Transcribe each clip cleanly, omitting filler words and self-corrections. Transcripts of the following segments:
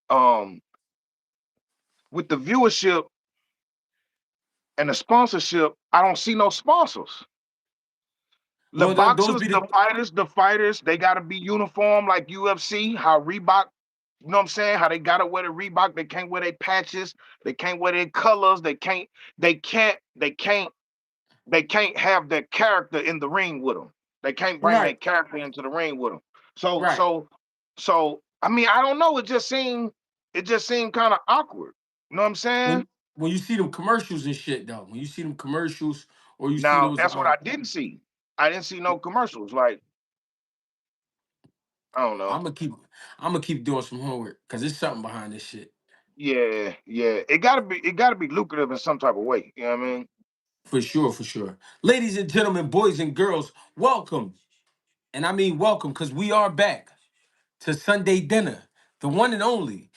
um, with the viewership and the sponsorship, I don't see no sponsors. The Well, those boxers, be the fighters, they gotta be uniform like UFC, how Reebok, you know what I'm saying? How they gotta wear the Reebok, they can't wear their patches, they can't wear their colors, they can't, they can't, they can't have their character in the ring with them. They can't bring their right, character into the ring with them. So, right. so, so, I mean, I don't know. It just seemed kind of awkward. You know what I'm saying? When you see them commercials and shit though, when you see them commercials or you see Now, those that's what I didn't see. I didn't see no commercials. Like, I don't know. I'm gonna keep I'm gonna keep doing some homework because there's something behind this shit. Yeah, yeah. It gotta be lucrative in some type of way. You know what I mean? For sure, for sure. Ladies and gentlemen, boys and girls, welcome. And I mean welcome because we are back to Sunday dinner. The one and only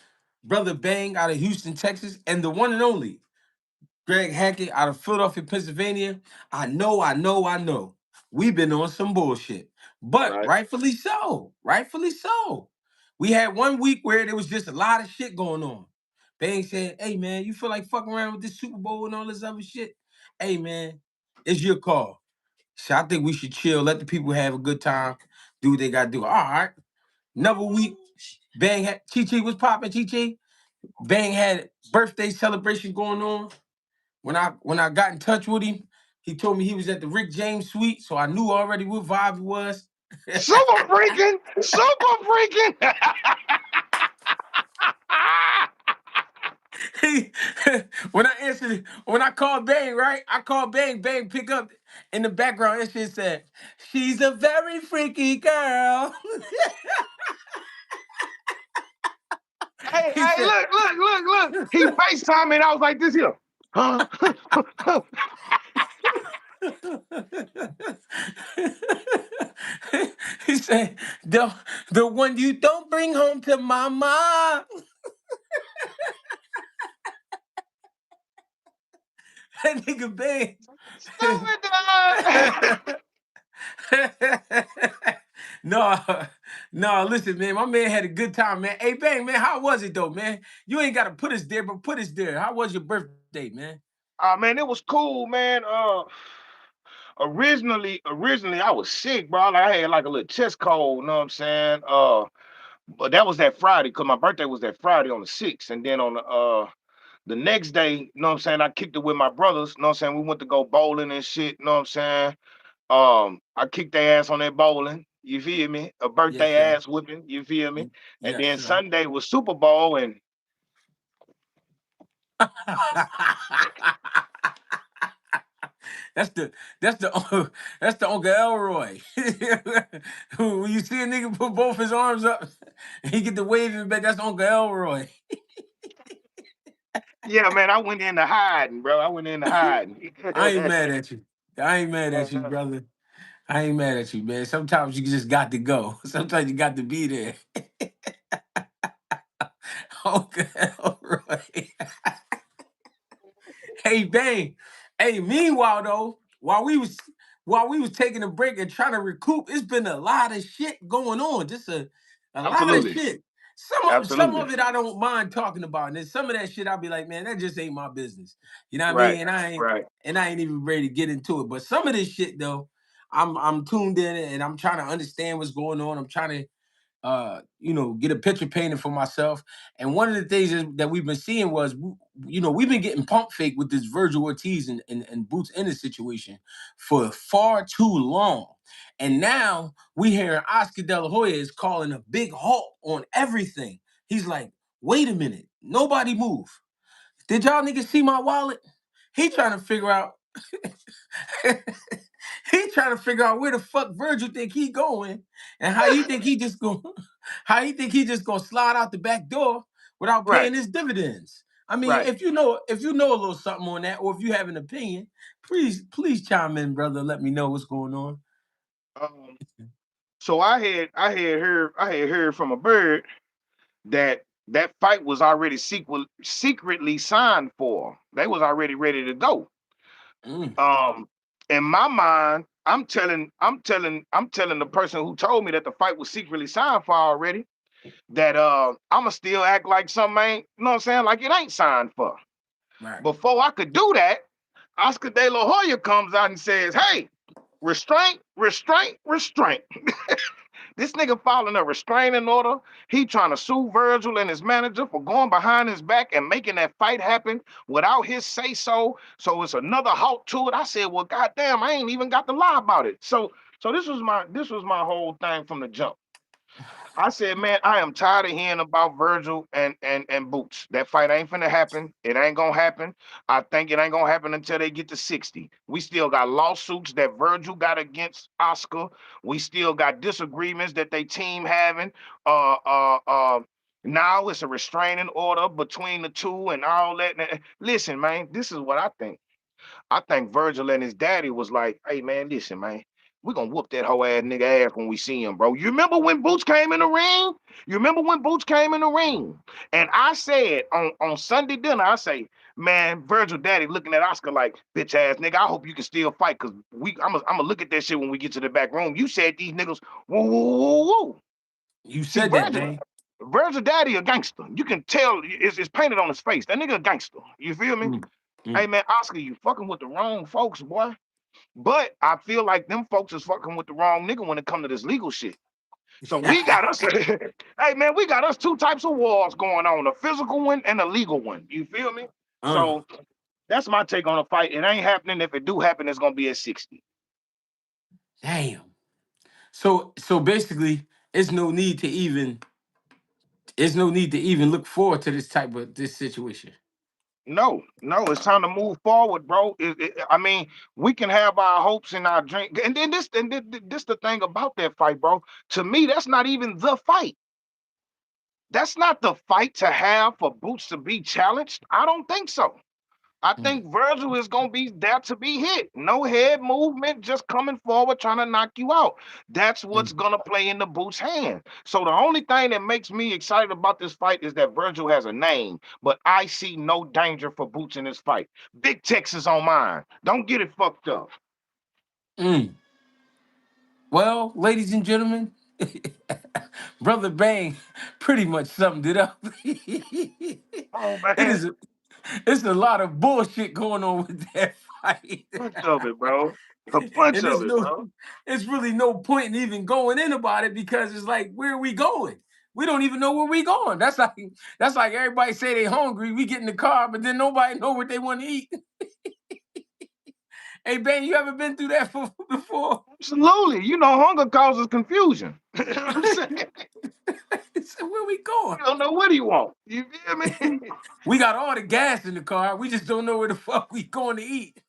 Brother Bang out of Houston, Texas, and the one and only Greg Hackett out of Philadelphia, Pennsylvania. I know. We've been on some bullshit. But Right. rightfully so. Rightfully so. We had 1 week where there was just a lot of shit going on. Bang said, hey man, you feel like fucking around with this Super Bowl and all this other shit? Hey man, it's your call. So I think we should chill, let the people have a good time, do what they gotta do. All right. Another week, Bang had Chi was popping, Chi. Bang had birthday celebration going on. When I got in touch with him, he told me he was at the Rick James suite, so I knew already what vibe it was. Super freaking, super freaking. He, when I called Bang, right? I called Bang, Bang pick up in the background. That shit said, "She's a very freaky girl." Hey, He hey, said, look. He FaceTime me and I was like this here. Huh? he said, the one you don't bring home to mama. That nigga Bang. Stupid dog. no, no, listen, man. My man had a good time, man. Hey, Bang, man, how was it though, man? You ain't gotta put us there, but put us there. How was your birthday, man? Man, it was cool, man. Originally I was sick, bro. Like, I had like a little chest cold, you know what I'm saying? But that was that Friday, because my birthday was that Friday on the 6th. And then on the next day, you know what I'm saying, I kicked it with my brothers, you know what I'm saying? We went to go bowling and shit, you know what I'm saying? I kicked their ass on that bowling, you feel me? A Yes, birthday sir. ass whipping, you feel me? And Yes, then sir. Sunday was Super Bowl, and That's the that's the that's the Uncle Elroy. When you see a nigga put both his arms up, and he get the waving back. That's Uncle Elroy. yeah, man, I went into hiding, bro. I went into hiding. I ain't mad at you. I ain't mad at you, brother. I ain't mad at you, man. Sometimes you just got to go. Sometimes you got to be there. Uncle Elroy. Hey, Bang. Hey, meanwhile though, while we was taking a break and trying to recoup, it's been a lot of shit going on. Just a lot of Absolutely. shit. Some of Absolutely. it I don't mind talking about, and then some of that shit I'll be like, man, that just ain't my business. You know what I Right. mean? Right. And I ain't even ready to get into it. But some of this shit though, I'm tuned in and I'm trying to understand what's going on. I'm trying to get a picture painted for myself. And one of the things that we've been seeing was, we've been getting pump fake with this Virgil Ortiz and Boots Ennis situation for far too long. And now we hear Oscar De La Hoya is calling a big halt on everything. He's like, wait a minute, nobody move. Did y'all niggas see my wallet? He trying to figure out he trying to figure out where the fuck Virgil think he going and how he think he just going to slide out the back door without Right. paying his dividends. I mean, Right. if you know a little something on that, or if you have an opinion, please chime in, brother. Let me know what's going on. Um, so I had heard from a bird that that fight was already secretly signed for. They was already ready to go. Mm. Um, in my mind, I'm telling the person who told me that the fight was secretly signed for already. that I'ma still act like something ain't, you know what I'm saying? Like it ain't signed for. Right. Before I could do that, Oscar De La Hoya comes out and says, "Hey, restraint, restraint, restraint." This nigga filing a restraining order. He trying to sue Virgil and his manager for going behind his back and making that fight happen without his say so. So it's another halt to it. I said, well, goddamn, I ain't even got to lie about it. So this was my whole thing from the jump. I said, man, I am tired of hearing about Virgil and Boots. That fight ain't finna happen. It ain't gonna happen. I think it ain't gonna happen until they get to 60. We still got lawsuits that Virgil got against Oscar. We still got disagreements that they team having. Uh uh uh Now it's a restraining order between the two and all that. Listen, man, this is what I think. I think Virgil and his daddy was like, hey man, listen, man, we gonna whoop that whole ass nigga ass when we see him, bro. You remember when Boots came in the ring? You remember when Boots came in the ring? And I said on Sunday dinner, I say, man, Virgil daddy looking at Oscar like, bitch ass nigga, I hope you can still fight, cause I'm gonna look at that shit when we get to the back room. You said these niggas, woo, woo, woo, woo. You See, said that, man. Virgil daddy a gangster. You can tell it's painted on his face. That nigga a gangster. You feel me? Mm, Hey mm. man, Oscar, you fucking with the wrong folks, boy. But I feel like them folks is fucking with the wrong nigga when it come to this legal shit. So we got us, hey man, we got us two types of wars going on: a physical one and a legal one. You feel me? uh, So that's my take on the fight. It ain't happening. If it do happen, it's gonna be at 60. Damn. So basically, it's no need to even look forward to this situation. No, no, it's time to move forward, bro. I mean, we can have our hopes and our dream, and then this the thing about that fight, bro. To me, that's not even the fight. That's not the fight to have for Boots to be challenged. I don't think so. I Mm, think Virgil is gonna be there to be hit. No head movement, just coming forward trying to knock you out. That's what's mm, gonna play in the Boots' hand. So the only thing that makes me excited about this fight is that Virgil has a name, but I see no danger for Boots in this fight. Big Texas on mine. Don't get it fucked up. mm. Well, ladies and gentlemen, Brother Bang pretty much summed it up. it Oh man, is it's a lot of bullshit going on with that fight. bunch of it, bro. A bunch and of it, bro. it's really no point in even going in about it because it's like, where are we going? We don't even know where we going. That's like everybody say they hungry. We get in the car, but then nobody know what they want to eat. Hey, Bang, you ever been through that before? Absolutely. You know, hunger causes confusion. You know what I'm saying? So where we going? You don't know what he want. You feel me? We got all the gas in the car. We just don't know where the fuck we going to eat.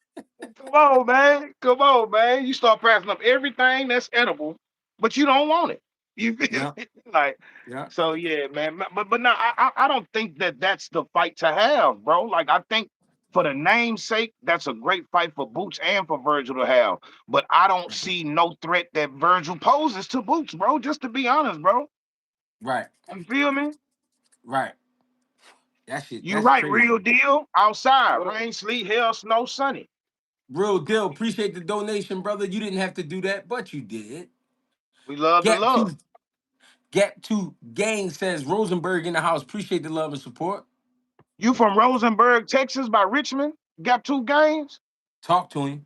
Come on, man. Come on, man. You start passing up everything that's edible, but you don't want it. You feel Yeah, me? Like, yeah. so yeah, man. But no, I don't think that that's the fight to have, bro. Like, I think for the name's sake, that's a great fight for Boots and for Virgil to have. But I don't see no threat that Virgil poses to Boots, bro. Just to be honest, bro. Right, You feel me? right. You That's right, crazy. real deal. Outside, rain, sleet, hail, snow, sunny. Real deal. Appreciate the donation, brother. You didn't have to do that, but you did. We love the Gap love. two, Gap two Gang says Rosenberg in the house. Appreciate the love and support. You from Rosenberg, Texas, by Richmond? Got two games? Talk to him.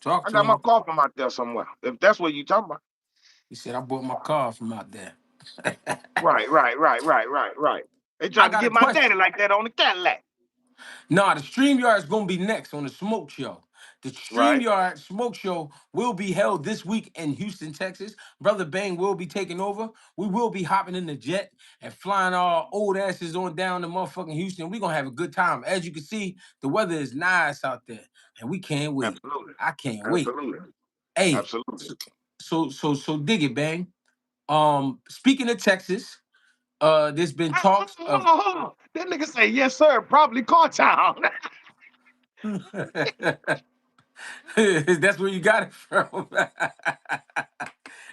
Talk I to got my him. car from out there somewhere. If that's what you talking about. He said I bought my car from out there. Right, right, right, right, right, right. They I tried to got a get my question. daddy like that on the Cadillac. Nah, the StreamYard is gonna be next on the Smoke Show. The Right. StreamYard Smoke Show will be held this week in Houston, Texas. Brother Bang will be taking over. We will be hopping in the jet and flying our old asses on down to motherfucking Houston. We're gonna have a good time. As you can see, the weather is nice out there, and we can't wait. Absolutely. I can't wait. Absolutely. Hey, Absolutely. so dig it, Bang. Speaking of Texas, there's been talks Hold of on, hold on. That nigga say, yes, sir, probably car town. That's where you got it from.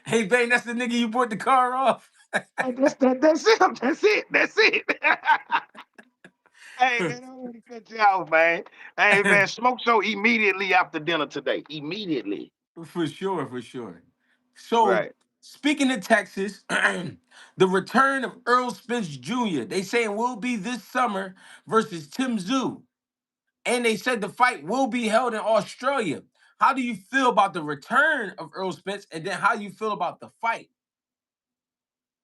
Hey, Bang, that's the nigga you bought the car off. That's it. That's it. That's it. Hey man, I want to cut you out, man. Hey man, smoke show immediately after dinner today. Immediately. For sure, for sure. So, Right. Speaking of Texas, the return of Earl Spence Jr. They saying will be this summer versus Tszyu, and they said the fight will be held in Australia. How do you feel about the return of Earl Spence, and then how do you feel about the fight?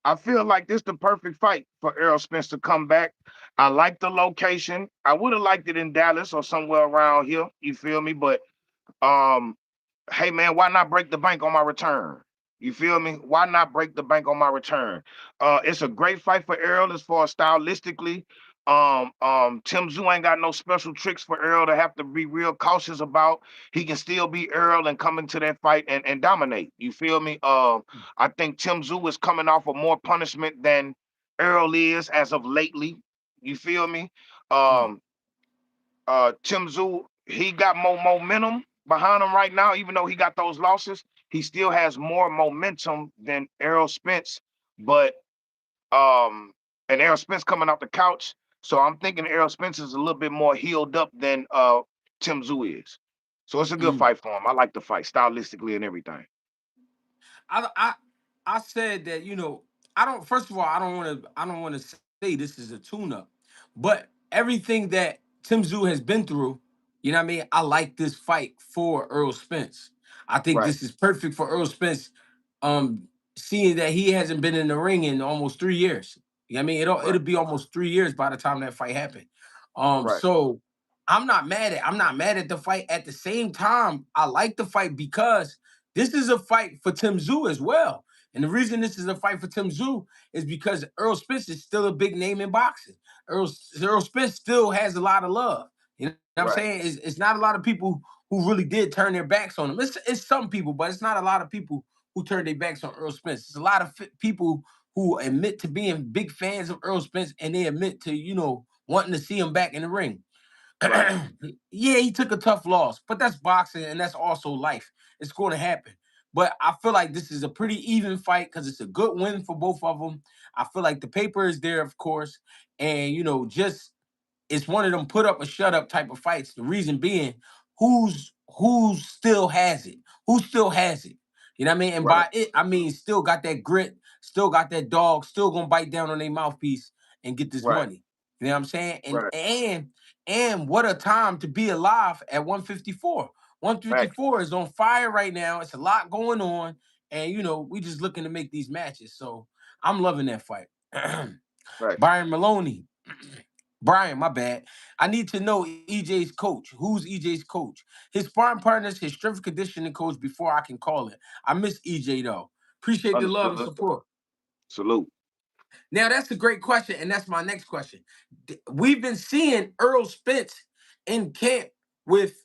I feel like this the perfect fight for Errol Spence to come back. I like the location. I would have liked it in Dallas or somewhere around here. You feel me? But um, hey man, why not break the bank on my return? You feel me? Why not break the bank on my return? It's a great fight for Errol as far as stylistically. Tim Zoo ain't got no special tricks for Errol to have to be real cautious about. He can still be Errol and come into that fight and dominate. You feel me? I think Tim Zoo is coming off of more punishment than Errol is as of lately. You feel me? Mm, Um, Tim Zoo, he got more momentum behind him right now, even though he got those losses. He still has more momentum than Errol Spence, but and Errol Spence coming off the couch. So I'm thinking Errol Spence is a little bit more healed up than Tim Zoo is. So it's a good mm. fight for him. I like the fight stylistically and everything. I I I said that I don't. First of all, I don't want to say this is a tune-up, but everything that Tim Tszyu has been through, you know what I mean. I like this fight for Earl Spence. I think Right, this is perfect for Earl Spence. Um, Seeing that he hasn't been in the ring in almost 3 years. You know what I mean, it'll right, be almost 3 years by the time that fight happened. right, So I'm not mad at the fight. At the same time, I like the fight because this is a fight for Tim Tszyu as well. And the reason this is a fight for Tim Tszyu is because Earl Spence is still a big name in boxing. Earl Spence still has a lot of love. You know what I'm right, saying? It's not a lot of people who really did turn their backs on him. It's some people, but it's not a lot of people who turned their backs on Earl Spence. It's a lot of people who admit to being big fans of Earl Spence, and they admit to, wanting to see him back in the ring. right, Yeah, he took a tough loss, but that's boxing and that's also life. It's going to happen. But I feel like this is a pretty even fight because it's a good win for both of them. I feel like the paper is there, of course, and just it's one of them put up or shut up type of fights. The reason being, who's still has it? Who still has it? You know what I mean? And right, by it, I mean still got that grit, still got that dog, still gonna bite down on their mouthpiece and get this right, money. You know what I'm saying? And right. and and what a time to be alive at 154. Right, 154 is on fire right now. It's a lot going on, and we just looking to make these matches. So I'm loving that fight. right. Byron Maloney. Brian, my bad. I need to know EJ's coach. Who's EJ's coach? His sparring partners, his strength and conditioning coach before I can call it. I miss EJ though. Appreciate the love and Understood. support. Salute. Now that's a great question, and that's my next question. We've been seeing Earl Spence in camp with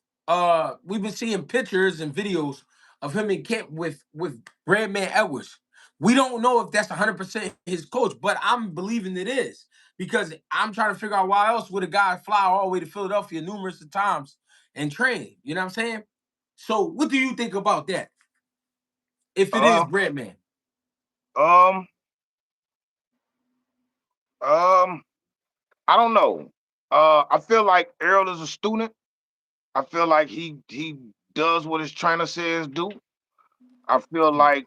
we've been seeing pictures and videos of him in camp with Bradman Edwards. We don't know if that's 100% his coach, but I'm believing it is because I'm trying to figure out why else would a guy fly all the way to Philadelphia numerous times and train. You know what I'm saying? So what do you think about that? If it is Uh, Bradman? um, um, I don't know. I feel like Errol is a student. I feel like he does what his trainer says do. I feel like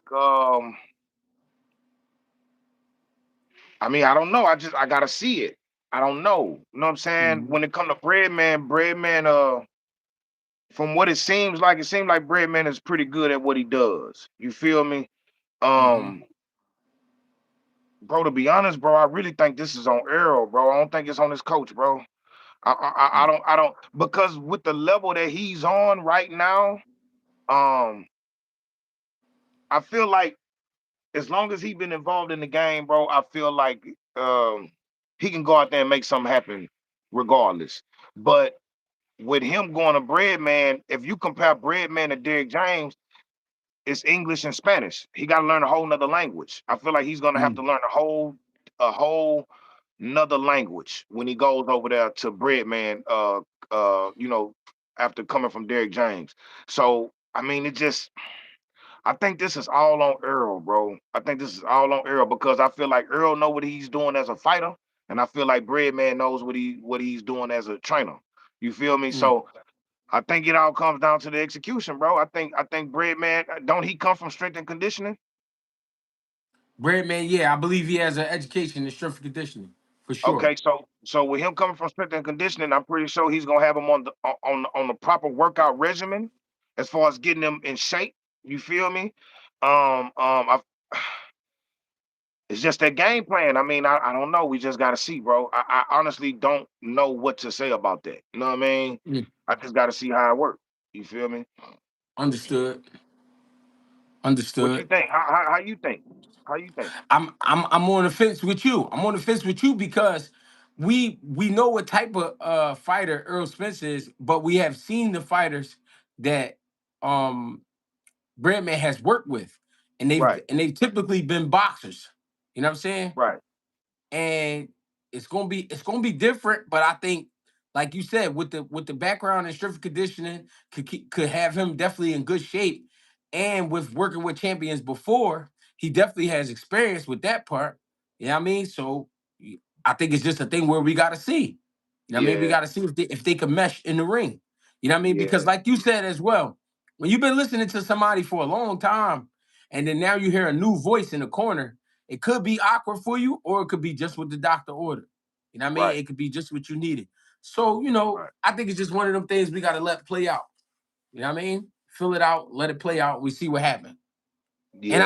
I mean, I don't know. I gotta see it. I don't know. You know what I'm saying? Mm-hmm. When it come to Breadman, from what it seems like Breadman is pretty good at what he does. You feel me? Mm-hmm. Um, bro, to be honest, bro, I really think this is on Errol, bro. I don't think it's on his coach, bro. I don't because with the level that he's on right now, um, I feel like as long as he's been involved in the game, bro, I feel like he can go out there and make something happen regardless. But with him going to Breadman, if you compare Breadman to Derrick James, it's English and Spanish. He got to learn a whole nother language. I feel like he's gonna have to learn a whole nother language when he goes over there to Breadman. You know, after coming from Derrick James. So I mean, I think this is all on Earl, bro. I think this is all on Earl because I feel like Earl know what he's doing as a fighter, and I feel like Breadman knows what he's doing as a trainer. You feel me? Mm-hmm. So I think it all comes down to the execution, bro. I think Breadman don't he come from strength and conditioning? Breadman, yeah, I believe he has an education in strength and conditioning for sure. Okay, so with him coming from strength and conditioning, I'm pretty sure he's gonna have him on the proper workout regimen as far as getting him in shape. You feel me? I It's just that game plan. I mean, I don't know. We just got to see, bro. I honestly don't know what to say about that. You know what I mean? Mm, I just got to see how it works. You feel me? understood. What you Understood. think? How you think? How you think? I'm on the fence with you. I'm on the fence with you because we know what type of fighter Earl Spence is, but we have seen the fighters that um Breadman has worked with, and Right, they've typically been boxers. You know what I'm saying? right, And it's gonna be different. But I think, like you said, with the background in strength and conditioning, could have him definitely in good shape, and with working with champions before, he definitely has experience with that part. You know what I mean? So I think it's just a thing where we got to see. You know what I mean? We yeah, got to see if they can mesh in the ring. You know what I mean? Because yeah, like you said as well, when you've been listening to somebody for a long time, and then now you hear a new voice in the corner, it could be awkward for you, or it could be just what the doctor ordered. You know what I mean? right, It could be just what you needed. So, right, I think it's just one of them things we got to let play out. You know what I mean? Fill it out, let it play out. We see what happens. yeah,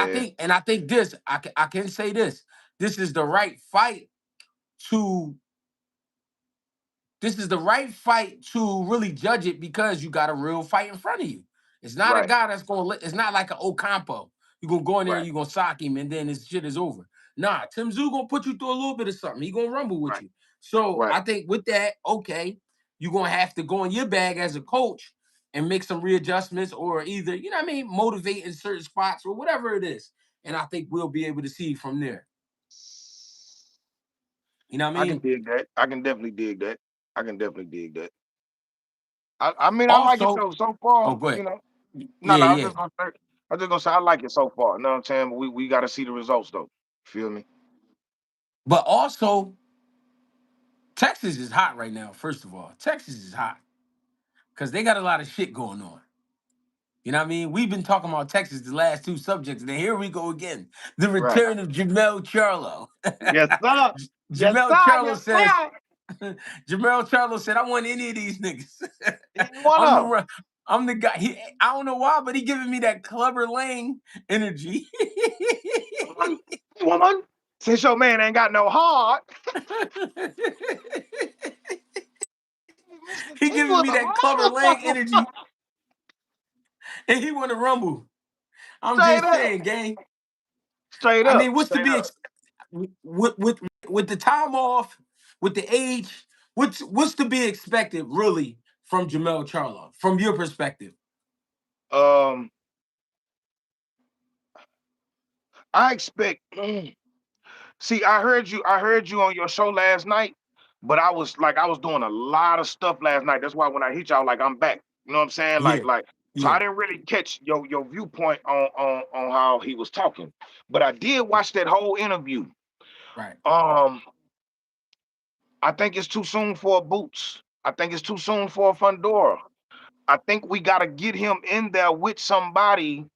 And I think this, I can say this. This is the right fight to this is the right fight to really judge it because you got a real fight in front of you. It's not a right, guy that's going to, it's not like an Ocampo. You're going to go in there and right, you're going to sock him and then his shit is over. Nah, Tszyu going to put you through a little bit of something. He going to rumble with right, you. So right. I think with that, okay, you're going to have to go in your bag as a coach and make some readjustments or either, you know what I mean, motivate in certain spots or whatever it is. And I think we'll be able to see from there. You know what I I can mean? dig that. I can definitely dig that. I can definitely dig that. I mean, I like it Also, though so far. oh, go You ahead. know, no, Yeah, no. yeah. I was just gonna say I like it so far. You know what I'm saying? But we got to see the results though. Feel me? But also, Texas is hot right now, first of all. Texas is hot because they got a lot of shit going on. You know what I mean? We've been talking about Texas the last two subjects, and then here we go again. The Right. return of Jermell Charlo. Yes, sir. Yes, Jermell sir. Charlo Yes, says, sir. Jermell Charlo said, I want any of these niggas. Any one I'm the of them. run. I'm the guy. I don't know why, but he giving me that Clubber Lang energy. Woman, woman. Since your man ain't got no heart, Mr. He T giving with me the that Clubber Lang heart. energy, and he want to rumble. I'm Straight just up. saying, gang. Straight I up. mean, what's to Straight be up. with the time off, with the age? What's to be expected really from Jermell Charlo, from your perspective? Um, I expect. See, I heard you on your show last night, but I was doing a lot of stuff last night. That's why when I hit y'all, like I'm back. You know what I'm saying? Yeah, So yeah, I didn't really catch your viewpoint on how he was talking, but I did watch that whole interview. right. Um, I think it's too soon for a Boots. I think it's too soon for a Fundora. I think we got to get him in there with somebody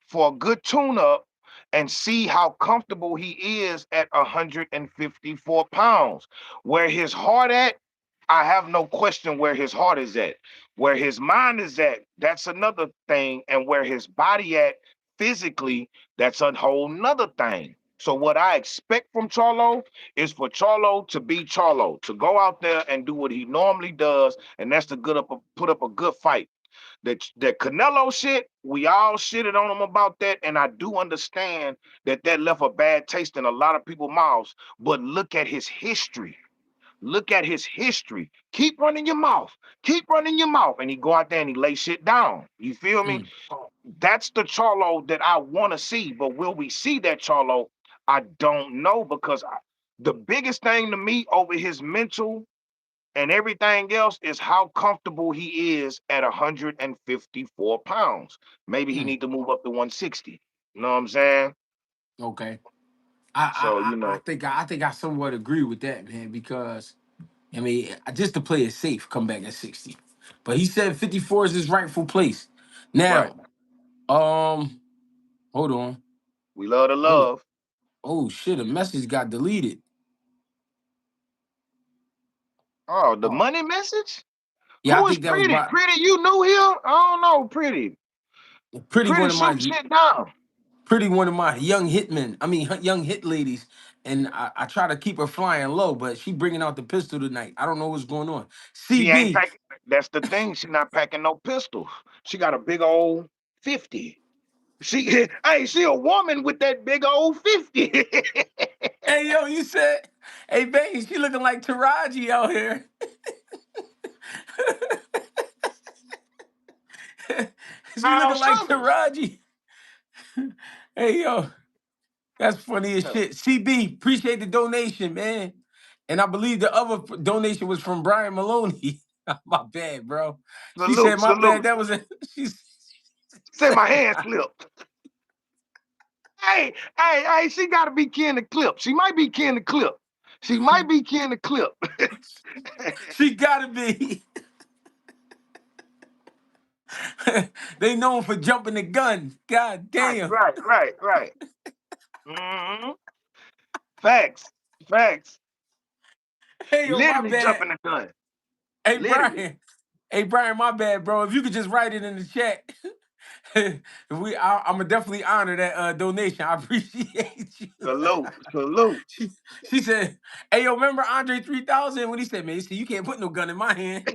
for a good tune up and see how comfortable he is at 154 pounds. Where his heart at, I have no question where his heart is at. Where his mind is at, that's another thing. And where his body at physically, that's a whole nother thing. So what I expect from Charlo is for Charlo to be Charlo, to go out there and do what he normally does, and that's to put up a good fight. That Canelo shit, we all shitted on him about that, and I do understand that that left a bad taste in a lot of people's mouths. But look at his history. Look at his history. Keep running your mouth. Keep running your mouth. And he go out there and he lay shit down. You feel me? Mm, That's the Charlo that I want to see. But will we see that Charlo? I don't know because the biggest thing to me over his mental and everything else is how comfortable he is at 154 pounds. Maybe he mm. need to move up to 160. You know what I'm saying? Okay. So, I think I somewhat agree with that, man, because I mean, just to play it safe, come back at 60. But he said 54 is his rightful place. right. Now, hold on. We love the Hold on. love. Oh shit! A message got deleted. Oh, the Oh money message? yeah, I Who is think that was Pretty? by Pretty, you new here? I don't know, Pretty. pretty Pretty one of my shoot shit down. young hitmen. I mean, young hit ladies, and I try to keep her flying low, but she bringing out the pistol tonight. I don't know what's going on. She ain't CB, packing. That's the thing. She not packing no pistol. She got a big old 50. She, hey, she a woman with that big old 50. hey yo, you said, hey babe, she looking like Taraji out here. She How looking like Summers. Taraji. Hey yo, that's funny as shit. CB, appreciate the donation, man. And I believe the other donation was from Brian Maloney. My bad, bro. She said, Salute, my bad. salute. That was a she's Say my hand slipped. Hey, she gotta be Ken the Clip. She might be Ken the Clip. She might be Ken the Clip. she gotta be. They known for jumping the gun. God Right, damn. right, right, right. hmm Facts, facts. Hey yo, my Literally bad. jumping the gun. Hey Literally. Brian. Hey Brian, my bad, bro. If you could just write it in the chat. I'm gonna definitely honor that donation. I appreciate you. Salute, salute. she, she said, "Hey, yo, remember Andre 3000 when he said, man, see, you can't put no gun in my hand."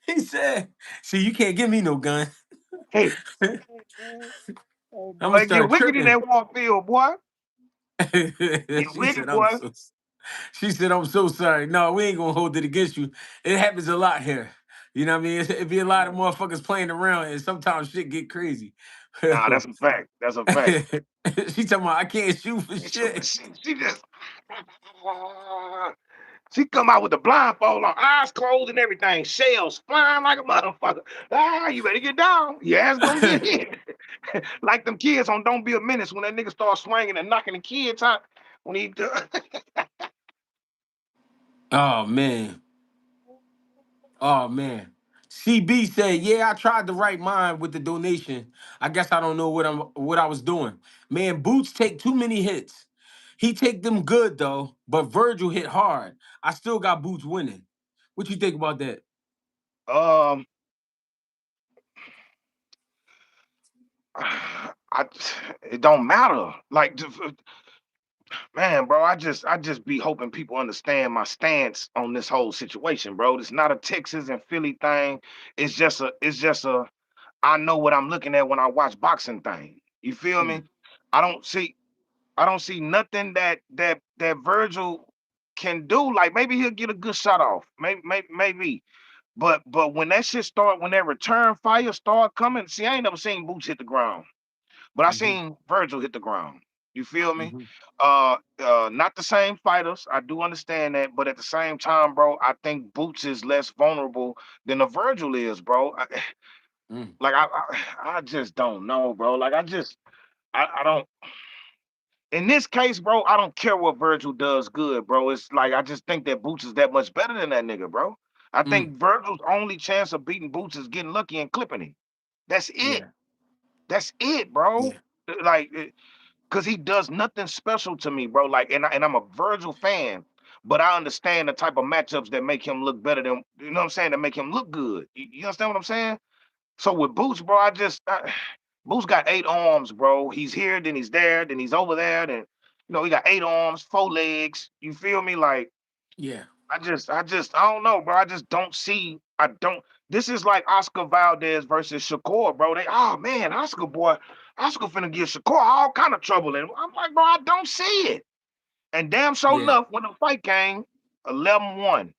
He said, "See, you can't give me no gun." Hey, I'm gonna boy, get start wicked in tripping. that Warfield, boy. Get She wicked, said, "I'm boy. so." She said, "I'm so sorry. No, we ain't gonna hold it against you. It happens a lot here. You know what I mean? It be a lot of motherfuckers playing around, and sometimes shit get crazy." Nah, that's a fact. That's a fact. She talking about I can't shoot for She, shit. she just she come out with the blindfold on, eyes closed and everything, shells flying like a motherfucker. Ah, you better get down. Your ass gonna get hit. Like them kids on Don't Be a Menace when that nigga start swinging and knocking the kids out. When he do. Oh man. Oh man. CB said, "Yeah, I tried to write mine with the donation. I guess I don't know what I was doing. Man, Boots take too many hits. He take them good though, but Virgil hit hard. I still got Boots winning. What you think about that?" um, I it don't matter. Like man, bro, I just be hoping people understand my stance on this whole situation, bro. It's not a Texas and Philly thing. It's just a I know what I'm looking at when I watch boxing thing. You feel me? Mm, I don't see I don't see nothing that Virgil can do. Like maybe he'll get a good shot off. Maybe. But when that shit start, when that return fire start coming, see, I ain't never seen Boots hit the ground. But I mhm, seen Virgil hit the ground. You feel me? mhm. Not the same fighters. I do understand that, but at the same time, bro, I think Boots is less vulnerable than the Virgil is, bro. Mm, Like I just don't know, bro. Like I don't. In this case, bro, I don't care what Virgil does good, bro. It's like I just think that Boots is that much better than that nigga, bro. I mm. think Virgil's only chance of beating Boots is getting lucky and clipping him. That's it. Yeah, That's it, bro. yeah, Like because he does nothing special to me, bro. Like, and I'm a Virgil fan, but I understand the type of matchups that make him look better than you know what I'm saying, that make him look good. You understand what I'm saying? So with Boots, bro, Boots got 8 arms, bro. He's here, then he's there, then he's over there, then he got 8 arms, 4 legs. You feel me? Like yeah, I don't know, bro. I just don't see. I don't. This is like Oscar Valdez versus Shakur, bro. Oh man, Oscar finna give Shakur all kind of trouble, and I'm like, bro, I don't see it. And damn sure yeah, enough, when the fight came, 11-1,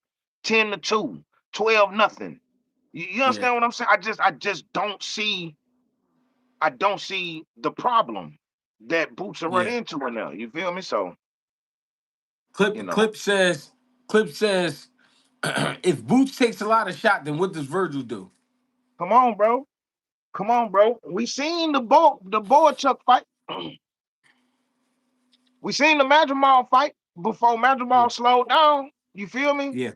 10-2, 12-0. You yeah, understand what I'm saying? I just don't see. I don't see the problem that Boots are run yeah. into in there. You feel me? So you Clip know, clip says clip says if Boots takes a lot of shot, then what does Virgil do? come on, bro. Come on, bro. We seen the Chuck fight. We seen the Madrimal fight before Yeah, Madrimal slowed down. You feel me? yeah,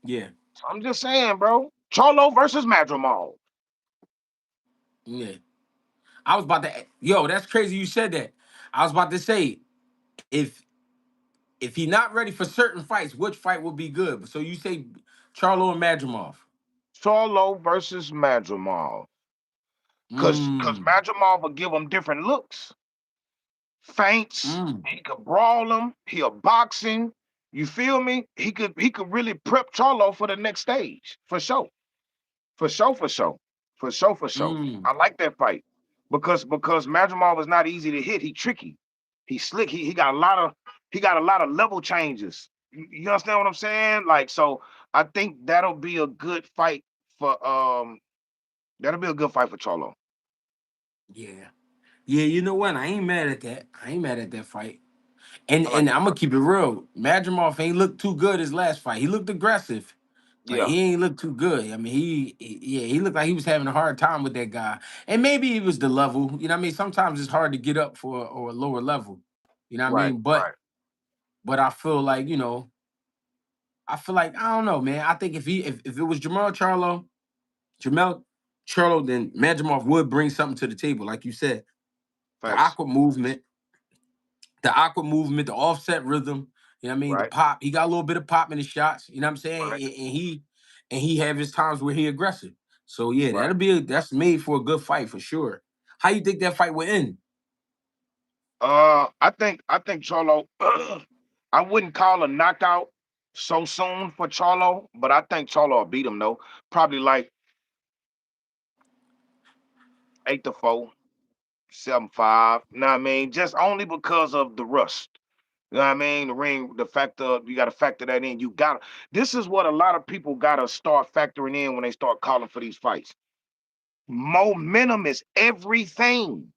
yeah. So I'm just saying, bro. Charlo versus Madrimal. Yeah. I was about to. Yo, that's crazy. You said that. I was about to say if if he not ready for certain fights, which fight will be good? So you say Charlo and Madrimov. Charlo versus Madrimov. Cause Mm. Madrimov will give him different looks, feints. Mm. He could brawl him. He'll boxing. You feel me? He could really prep Charlo for the next stage for sure. For sure, for sure. For sure, for sure. Mm. I like that fight. Because Madrimov is not easy to hit. He tricky. He slick. He got a lot of level changes. You understand what I'm saying? Like, so I think that'll be a good fight for Charlo. Yeah. Yeah, you know what? I ain't mad at that. I ain't mad at that fight. And I like and that I'm gonna fight. keep it real. Madrimov ain't looked too good his last fight. He looked aggressive, but Yeah, he ain't looked too good. I mean, yeah, he looked like he was having a hard time with that guy. And maybe it was the level. You know what I mean? Sometimes it's hard to get up for or a lower level. You know what I right, mean? right. But I feel like, I feel like I don't know, man. I think if it was Jermell Charlo, then Madrimov would bring something to the table, like you said. The Facts. awkward movement, the offset rhythm. You know what I mean? The Right, pop. He got a little bit of pop in his shots. You know what I'm saying? right, And he have his times where he aggressive. So yeah, right. that's made for a good fight for sure. How you think that fight will end? I think Charlo. I wouldn't call a knockout so soon for Charlo, but I think Charlo will beat him though. Probably like 8-4, 7-5. You know what I mean? Just only because of the rust. You know what I mean? The ring, the factor, you got to factor that in. This is what a lot of people got to start factoring in when they start calling for these fights. Momentum is everything.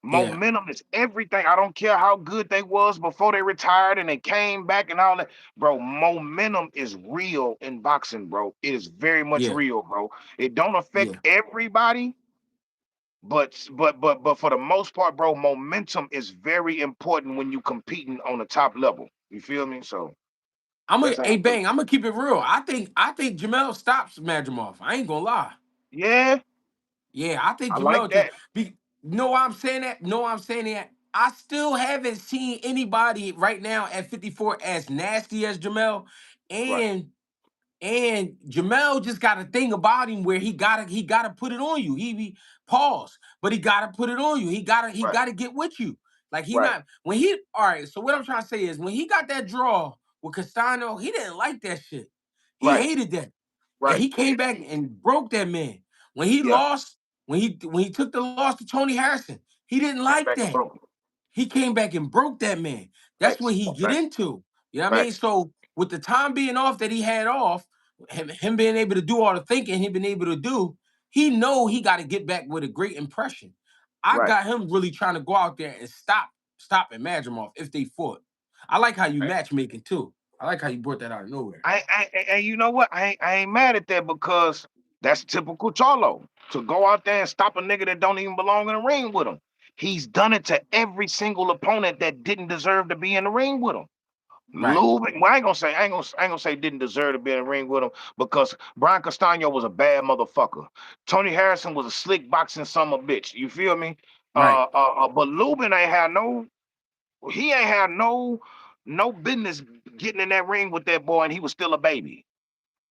Yeah, Momentum is everything. I don't care how good they was before they retired and they came back and all that. Bro, momentum is real in boxing, bro. It is very much yeah, real, bro. It don't affect yeah. everybody, but for the most part, bro, momentum is very important when you competing on the top level. You feel me? So that's how I Hey feel. bang, I'm gonna keep it real. I think Jamel stops Madrimov. I ain't gonna lie. Yeah, Yeah, I think I like Jamel just that. be know why I'm saying that? No, I'm saying that. I still haven't seen anybody right now at 54 as nasty as Jamel. Right, And Jamel just got a thing about him where he gotta put it on you. He be pause, but he gotta put it on you. He right, gotta get with you. Like he right, not when he all right. So what I'm trying to say is when he got that draw with Castano, he didn't like that shit. He right, hated that. And right. he came back and broke that man. When he Yeah, lost, when he took the loss to Tony Harrison, he didn't came like back and that. broke. He came back and broke that man. That's what Facts, he get facts, into. You know what I mean? facts. So with the time being off that he had off, him being able to do all the thinking he been able to do, he know he got to get back with a great impression. I Right. got him really trying to go out there and stop and Madrimov if they fought. I like how you Right. matchmaking too. I like how you brought that out of nowhere. And you know what? I ain't mad at that because that's typical Charlo to go out there and stop a nigga that don't even belong in the ring with him. He's done it to every single opponent that didn't deserve to be in the ring with him. Right, Lubin, well, I ain't gonna say didn't deserve to be in the ring with him because Brian Castano was a bad motherfucker. Tony Harrison was a slick boxing son of a bitch. You feel me? right, But Lubin ain't had no business getting in that ring with that boy, and he was still a baby.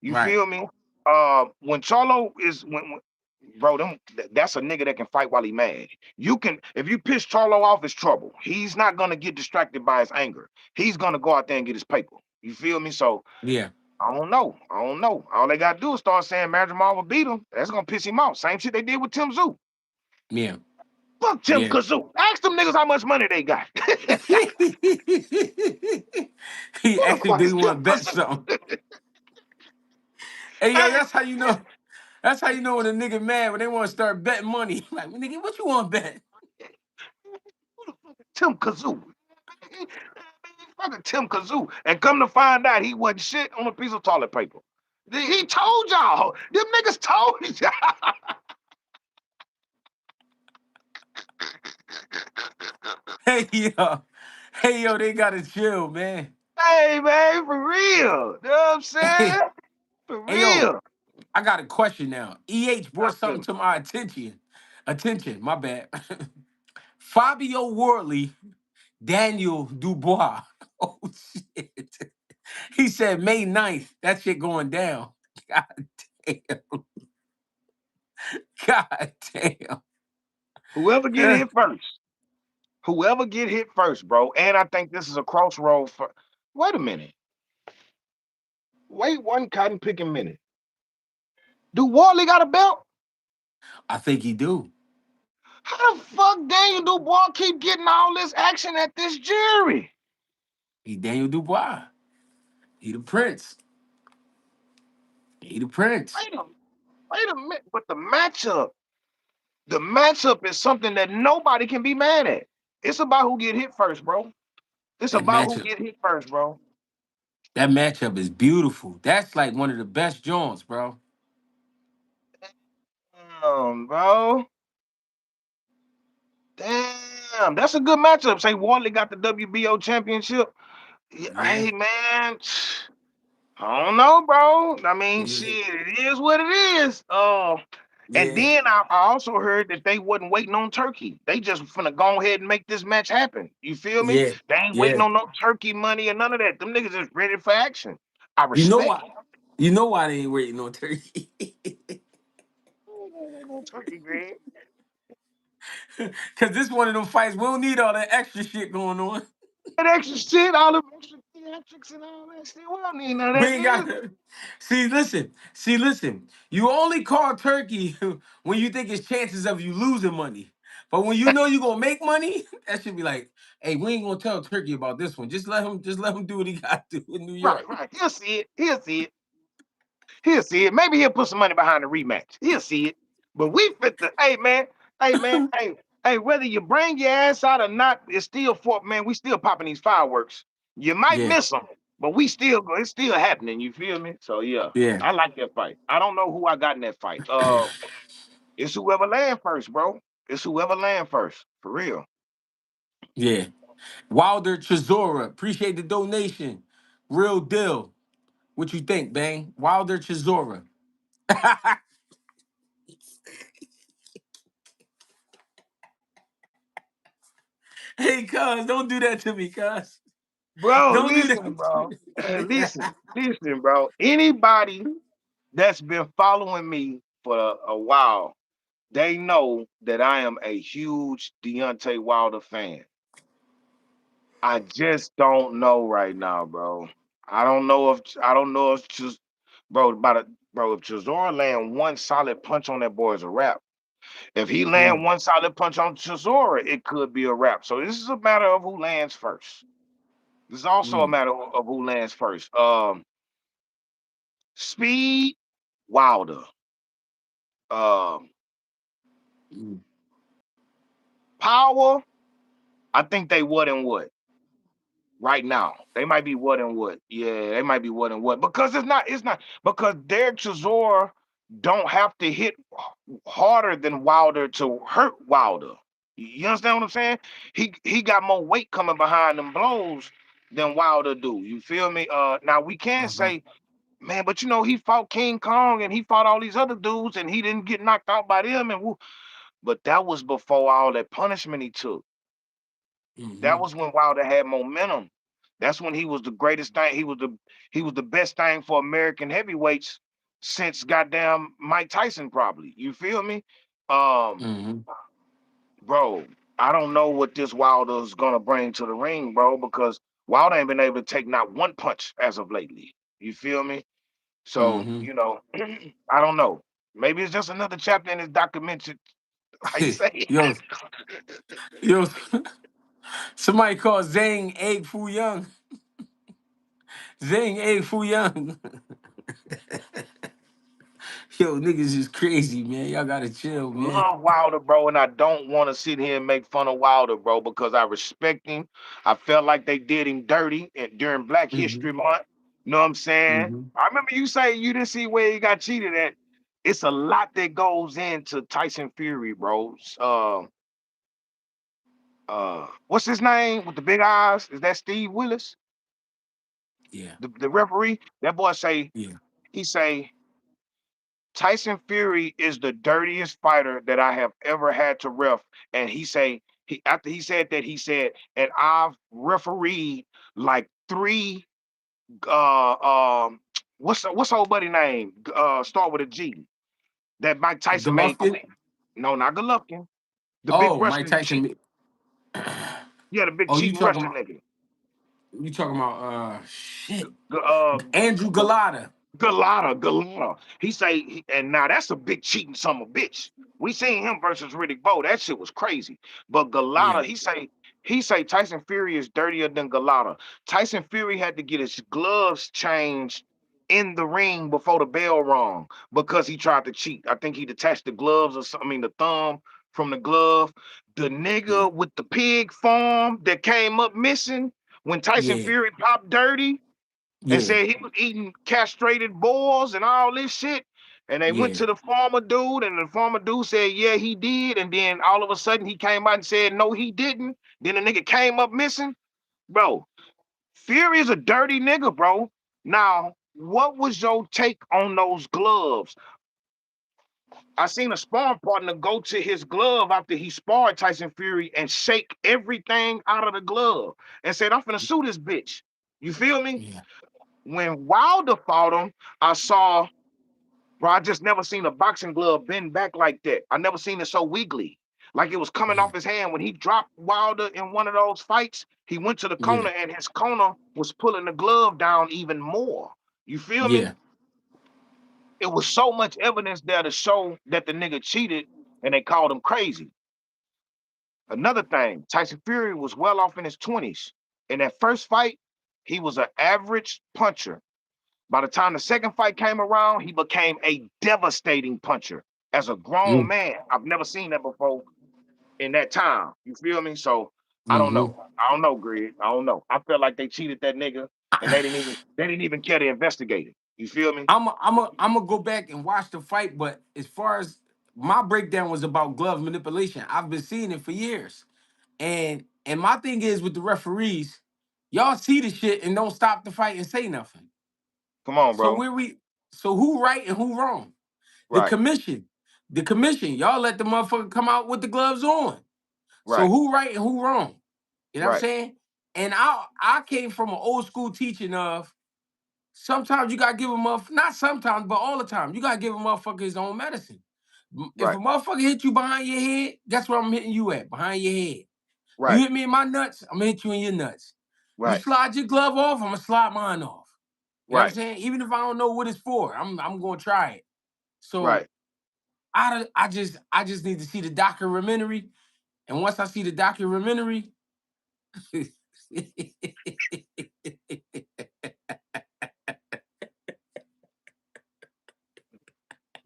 You right. feel me? When Charlo is when bro, that's a nigga that can fight while he mad. You can if you piss Charlo off, it's trouble. He's not gonna get distracted by his anger. He's gonna go out there and get his paper. You feel me? So Yeah, I don't know. I don't know. All they gotta do is start saying Madrimal will beat him. That's gonna piss him off. Same shit they did with Tim Zoo. yeah, Fuck Tim yeah. Kazoo. Ask them niggas how much money they got. He Who the actually fuck is didn't Tim want to bet Kazoo? something. Hey yo, Hey, that's how you know. That's how you know when a nigga mad when they want to start betting money. Like, nigga, what you want to bet? who the fuck is Tim Kazoo? Fucking Tim Kazoo. And come to find out he wasn't shit on a piece of toilet paper. He told y'all. Them niggas told y'all. Hey yo, hey yo, they gotta chill, man. Hey man, for real. You know what I'm saying? Hey, For hey yo, real. I got a question now. EH brought Talk to something me. to my attention. Attention, my bad. Fabio Wardley, Daniel Dubois. Oh shit. He said May 9th. That shit going down. God damn. God damn. Whoever get hit first. Whoever get hit first, bro. And I think this is a crossroad for. Wait a minute. Wait one cotton picking minute. Do Wardley got a belt? I think he do. How the fuck Daniel Dubois keep getting all this action at this jury? He Daniel Dubois. He the prince. He the prince. Wait a wait a minute. But the matchup is something that nobody can be mad at. It's about who get hit first, bro. It's That about who matchup. get hit first, bro. That matchup is beautiful. That's like one of the best joints, bro. Bro. Damn, that's a good matchup. Say Wardley got the WBO championship. Yeah, Yeah. hey man, I don't know, bro. I mean, Yeah. shit, it is what it is. And Yeah. then I also heard that they wasn't waiting on Turkey. They just finna go ahead and make this match happen. You feel me? Yeah. They ain't waiting Yeah. on no Turkey money or none of that. Them niggas is ready for action. I You know respect why? You know why they ain't waiting on Turkey? it. Turkey, Greg. Cause this one of them fights. We don't need all that extra shit going on. That extra shit, all the extra theatrics and all that shit. We don't need none of We that, ain't got. nigga. See, listen. See, listen. You only call Turkey when you think it's chances of you losing money. But when you know you're gonna make money, that should be like, hey, we ain't gonna tell Turkey about this one. Just let him do what he got to do in New Right, York. right. He'll see it. He'll see it. He'll see it. Maybe he'll put some money behind the rematch. He'll see it. But we fit the hey man, hey, whether you bring your ass out or not, it's still for man, we still popping these fireworks. You might Yeah, miss them, but we still it's still happening. You feel me? So yeah, yeah, I like that fight. I don't know who I got in that fight. It's whoever land first, bro. It's whoever land first, for real. yeah. Wilder Chisora, appreciate the donation. Real deal. What you think, Bang? Wilder Chisora. Hey, cuz, don't do that to me, cuz. Bro, Don't do listen, that to bro. me. Listen, bro. Anybody that's been following me for a while, they know that I am a huge Deontay Wilder fan. I just don't know right now, bro. I don't know if just bro about it, bro. If Chisora land one solid punch on that boy, is a wrap. If he land Mm, one solid punch on Chisora, it could be a wrap. So this is a matter of who lands first. This is also a mm, matter of who lands first. Speed, Wilder. Um, mm, Power, I think they what and what right now. They might be what and what. Yeah, they might be what and what because it's not because Derek Chisora don't have to hit harder than Wilder to hurt Wilder. You understand what I'm saying? He got more weight coming behind them blows than Wilder do. You feel me? Now we can uh-huh, say, man, but you know he fought King Kong and he fought all these other dudes and he didn't get knocked out by them and but that was before all that punishment he took. That mm-hmm, was when Wilder had momentum. That's when he was the greatest thing. He was the best thing for American heavyweights since goddamn Mike Tyson, probably. You feel me? Um, mm-hmm, bro, I don't know what this Wilder's gonna bring to the ring, bro, because Wilder ain't been able to take not one punch as of lately. You feel me? So, mm-hmm. I don't know. Maybe it's just another chapter in his documentary. How you say? Yo, yo, somebody called Zhang Egg Fu Young. Zhang Egg Fu Young. Yo, niggas is crazy, man. Y'all gotta chill, man. Love Wilder, bro, and I don't want to sit here and make fun of Wilder, bro, because I respect him. I felt like they did him dirty during Black Mm-hmm, History Month. You know what I'm saying? mm-hmm. I remember you say you didn't see where he got cheated at. It's a lot that goes into Tyson Fury, bro. What's his name with the big eyes? Is that Steve Willis, Yeah, the referee? That boy say yeah. he say Tyson Fury is the dirtiest fighter that I have ever had to ref. And he after he said that, he said, and I've refereed like three what's old buddy name? Start with a G. That Mike Tyson made Golovkin? quit. No, not Golovkin. The big Oh, Mike Russian cheat. Tyson. Yeah, the big Oh, cheating Russian nigga. you talking about shit. Uh, Andrew Galata. Galata. And now that's a big cheating son of a bitch. We seen him versus Riddick Bowe. That shit was crazy. But Yeah. Galata, he say Tyson Fury is dirtier than Galata. Tyson Fury had to get his gloves changed in the ring before the bell rung because he tried to cheat. I think he detached the gloves or something, I mean the thumb from the glove. The Yeah. nigga with the pig farm that came up missing when Tyson Yeah. Fury popped dirty and Yeah. said he was eating castrated boars and all this shit. And they went Yeah. to the farmer dude, and the farmer dude said, yeah, he did. And then all of a sudden he came out and said, no, he didn't. Then the nigga came up missing. Bro, Fury is a dirty nigga, bro. Now, what was your take on those gloves? I seen a sparring partner go to his glove after he sparred Tyson Fury and shake everything out of the glove and said, I'm finna sue this bitch. You feel me? Yeah. When Wilder fought him, I saw, bro, I just never seen a boxing glove bend back like that. I never seen it so wiggly. Like it was coming Yeah. off his hand. When he dropped Wilder in one of those fights, he went to the Yeah. corner and his corner was pulling the glove down even more. You feel me? Yeah. It was so much evidence there to show that the nigga cheated and they called him crazy. Another thing, Tyson Fury was well off in his 20s. In that first fight, he was an average puncher. By the time the second fight came around, he became a devastating puncher as a grown Mm. man. I've never seen that before in that time. You feel me? So I don't Mm-hmm. know. I don't know, Greg. I don't know. I felt like they cheated that nigga and they didn't even care to investigate it. You feel me? I'm gonna go back and watch the fight, but as far as my breakdown was about glove manipulation, I've been seeing it for years. And my thing is with the referees, y'all see the shit and don't stop the fight and say nothing. Come on, So bro. where we so who right and who wrong? The Right, commission. The commission, y'all let the motherfucker come out with the gloves on. So right, who right and who wrong? You know what I'm right, saying? And I came from an old school teaching of sometimes you gotta give a motherfucker, not sometimes, but all the time, you gotta give a motherfucker his own medicine. If a right, motherfucker hit you behind your head, guess where I'm hitting you at? Behind your head. You right, hit me in my nuts, I'm gonna hit you in your nuts. You right, slide your glove off, I'm gonna slide mine off. You know what I'm right, saying? Even if I don't know what it's for, I'm gonna try it. So right. I just need to see the documentary. And once I see the documentary,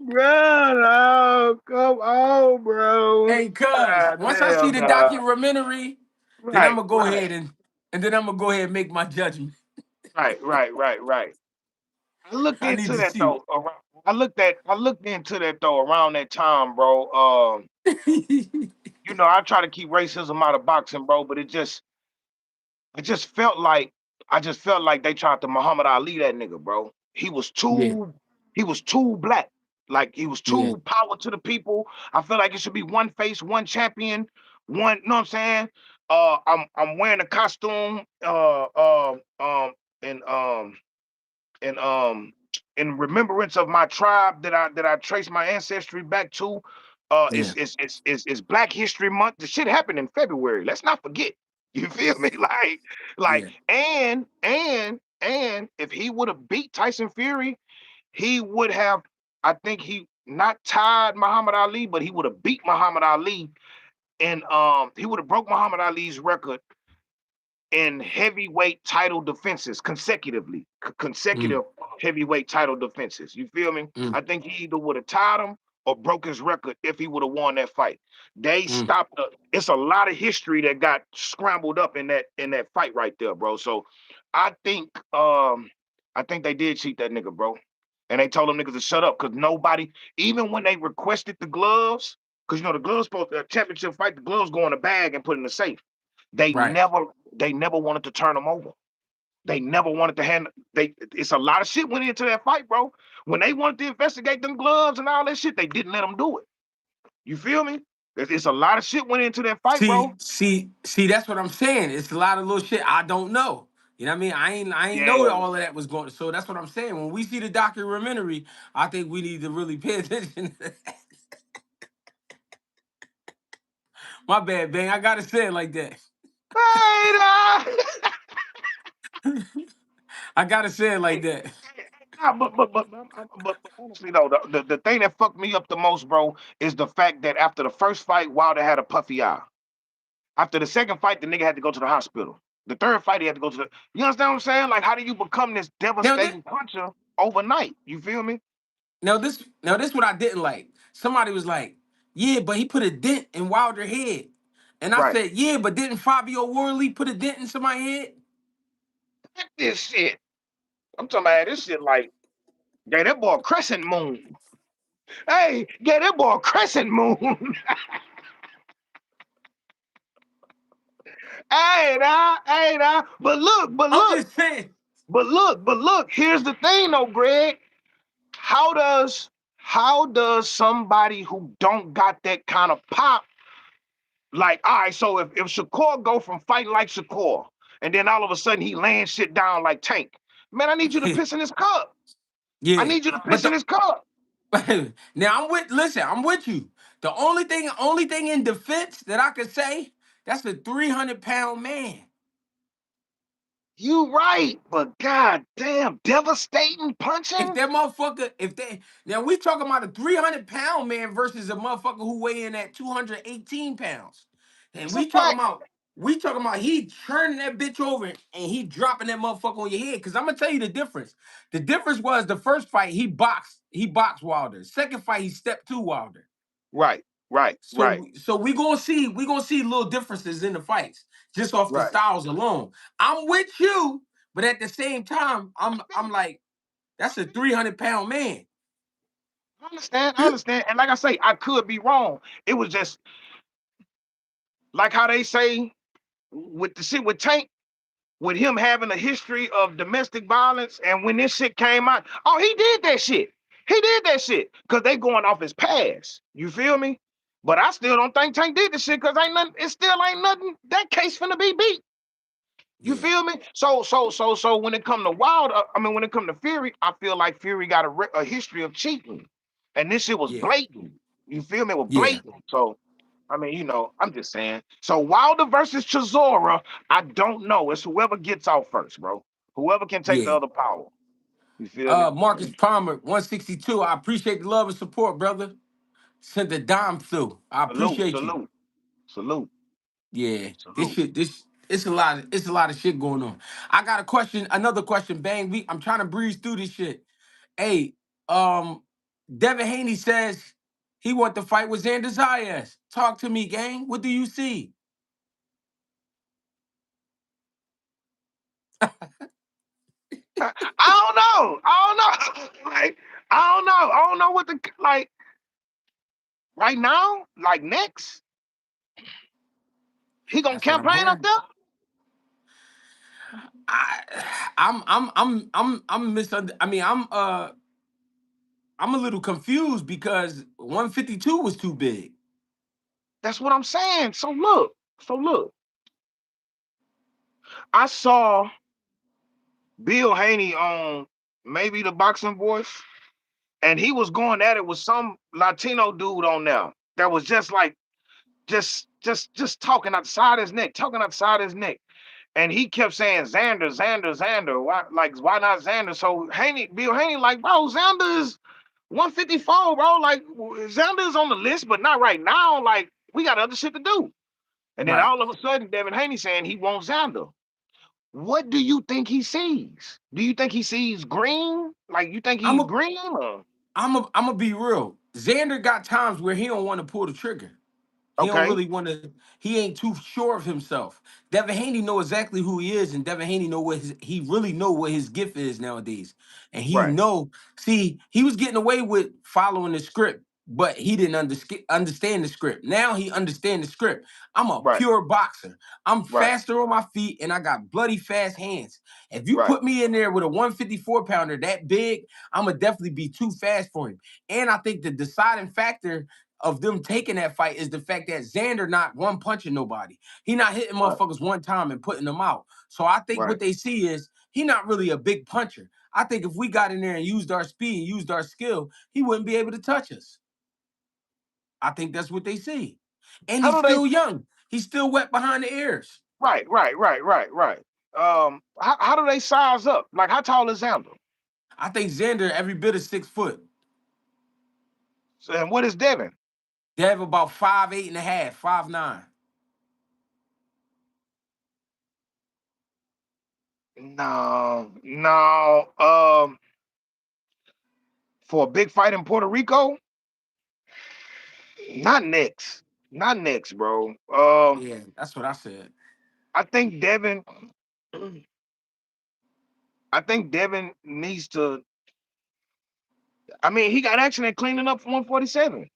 Bro, no, come on, bro. hey, cuz, God once I see damn, the dog. documentary, then I'm Right, gonna go right, ahead and then I'm gonna go ahead and make my judgment. right. I looked I need into to that see though. I looked into that though around that time, bro. it. I try to keep racism out of boxing, bro, but I just felt like they tried to Muhammad Ali that nigga, bro. Yeah, He was too black. Like he was yeah, too power to the people. I feel like it should be one face, one champion, one, you know what I'm saying? I'm wearing a costume, and and in remembrance of my tribe that I trace my ancestry back to. yeah, It's Black History Month. The shit happened in February. Let's not forget. You feel me? yeah, And if he would have beat Tyson Fury, he would have. I think he not tied Muhammad Ali, but he would have beat Muhammad Ali, and he would have broke Muhammad Ali's record in heavyweight title defenses consecutively, mm, consecutive heavyweight title defenses. You feel me? mm, I think he either would have tied him or broke his record if he would have won that fight. They mm. stopped. It's a lot of history that got scrambled up in that fight right there, bro. So I think I think they did cheat that nigga, bro. And they told them niggas to shut up because nobody, even when they requested the gloves, because the gloves supposed to championship fight, the gloves go in a bag and put in the safe. They Right. never they never wanted to turn them over. They never wanted to hand. It's a lot of shit went into that fight, bro. When they wanted to investigate them gloves and all that shit, they didn't let them do it. You feel me? It's a lot of shit went into that fight, bro. See, that's what I'm saying. It's a lot of little shit I don't know. You know what I mean? I ain't know Yeah. all of that was going. So that's what I'm saying. When we see the documentary, I think we need to really pay attention to that. My bad, Bang. I gotta say it like that. Hey, I gotta say it like hey, that. nah, but honestly though, the thing that fucked me up the most, bro, is the fact that after the first fight, Wilder had a puffy eye. After the second fight, the nigga had to go to the hospital. The third fight, he had to go to the. You understand what I'm saying? Like, how do you become this Now this, devastating puncher overnight? You feel me? now this what I didn't like. Somebody was like, "Yeah, but he put a dent in Wilder's head," and I Right. said, "Yeah, but didn't Fabio Wardley put a dent in somebody's head?" This shit. I'm talking about this shit like, yeah, that boy a crescent moon. Hey, yeah, that boy a crescent moon. Hey, nah. But look, but I'm look, just saying. but look. Here's the thing, though, Greg. How does somebody who don't got that kind of pop, like, all right, so if Shakur go from fighting like Shakur, and then all of a sudden he lands shit down like Tank, man, I need you to piss in this cup. I Yeah, need you to but piss in this cup. now I'm with you. The only thing in defense that I could say, that's a 300-pound man. You right, but god damn, devastating If punching. that motherfucker, if they now we talking about a 300-pound man versus a motherfucker who weigh in at 218 pounds. And It's a fact. we talking about he turning that bitch over and he dropping that motherfucker on your head. Cause I'm gonna tell you the difference. The difference was the first fight he boxed Wilder. Second fight he stepped to Wilder. Right, right, right, So we gonna see little differences in the fights just off the right. styles alone. I'm with you, but at the same time, I feel I'm you. like, I that's a feel you. 300-pound man. I understand. And like I say, I could be wrong. It was just like how they say with the shit with Tank, with him having a history of domestic violence, and when this shit came out, oh, he did that shit. He did that shit because they going off his past. You feel me? But I still don't think Tank did the shit because ain't nothing. It still ain't nothing. That case finna be beat. You Yeah, feel me? So when it come to Wild, I mean when it come to Fury, I feel like Fury got a history of cheating, and this shit was yeah, blatant. You feel me? It was yeah, blatant. So I mean, I'm just saying. So Wilder versus Chisora, I don't know. It's whoever gets out first, bro. Whoever can take the yeah. other power. You feel me? Marcus Palmer, 162. I appreciate the love and support, brother. Sent the dime through. I Salute, appreciate you. salute, salute, Yeah, this salute. shit, this it's a lot of shit going on. I got a question, another question, Bang. I'm trying to breeze through this shit. Hey, um, Devin Haney says he want to fight with Xander Zayas. Talk to me, gang. What do you see? I don't know. I don't know. Like, I don't know. I don't know what the like right now. Like next, he gonna That's what I'm campaign up hearing. there. I, I'm misunder. I mean, I'm a little confused because 152 was too big. That's what I'm saying. So look. I saw Bill Haney on maybe the Boxing Voice, and he was going at it with some Latino dude on there that was just like just talking outside his neck, and he kept saying Xander. Why not Xander? So Bill Haney, like, bro, Xander is 154, bro. Like Xander is on the list, but not right now. Like we got other shit to do. And then Right. all of a sudden, Devin Haney saying he wants Xander. What do you think he sees? Do you think he sees green? Like you think I'm he a green? Or? I'm gonna be real. Xander got times where he don't want to pull the trigger. He don't Okay, really want to. He ain't too sure of himself. Devin Haney know exactly who he is, and Devin Haney know he really know what his gift is nowadays. And he right. know. See, he was getting away with following the script. but he didn't understand the script. Now he understands the script. I'm a Right. pure boxer. I'm Right. faster on my feet, and I got bloody fast hands. If you Right. put me in there with a 154 pounder that big, I'm gonna definitely be too fast for him. And I think the deciding factor of them taking that fight is the fact that Xander not one punching nobody. He not hitting Right. motherfuckers one time and putting them out. So I think Right. what they see is he not really a big puncher. I think if we got in there and used our speed and used our skill, he wouldn't be able to touch us. I think that's what they see. And How he's do they? still young. He's still wet behind the ears. Right. Right. Right. Right. Right. How do they size up? Like, how tall is Xander? I think Xander every bit of 6 foot. So, and what is Devin? They have about 5'8" and a half, 5'9". No, no. For a big fight in Puerto Rico, not next. Not next, bro. Yeah, that's what I said. I think Devin. I think Devin needs to. I mean, he got action at cleaning up for 147.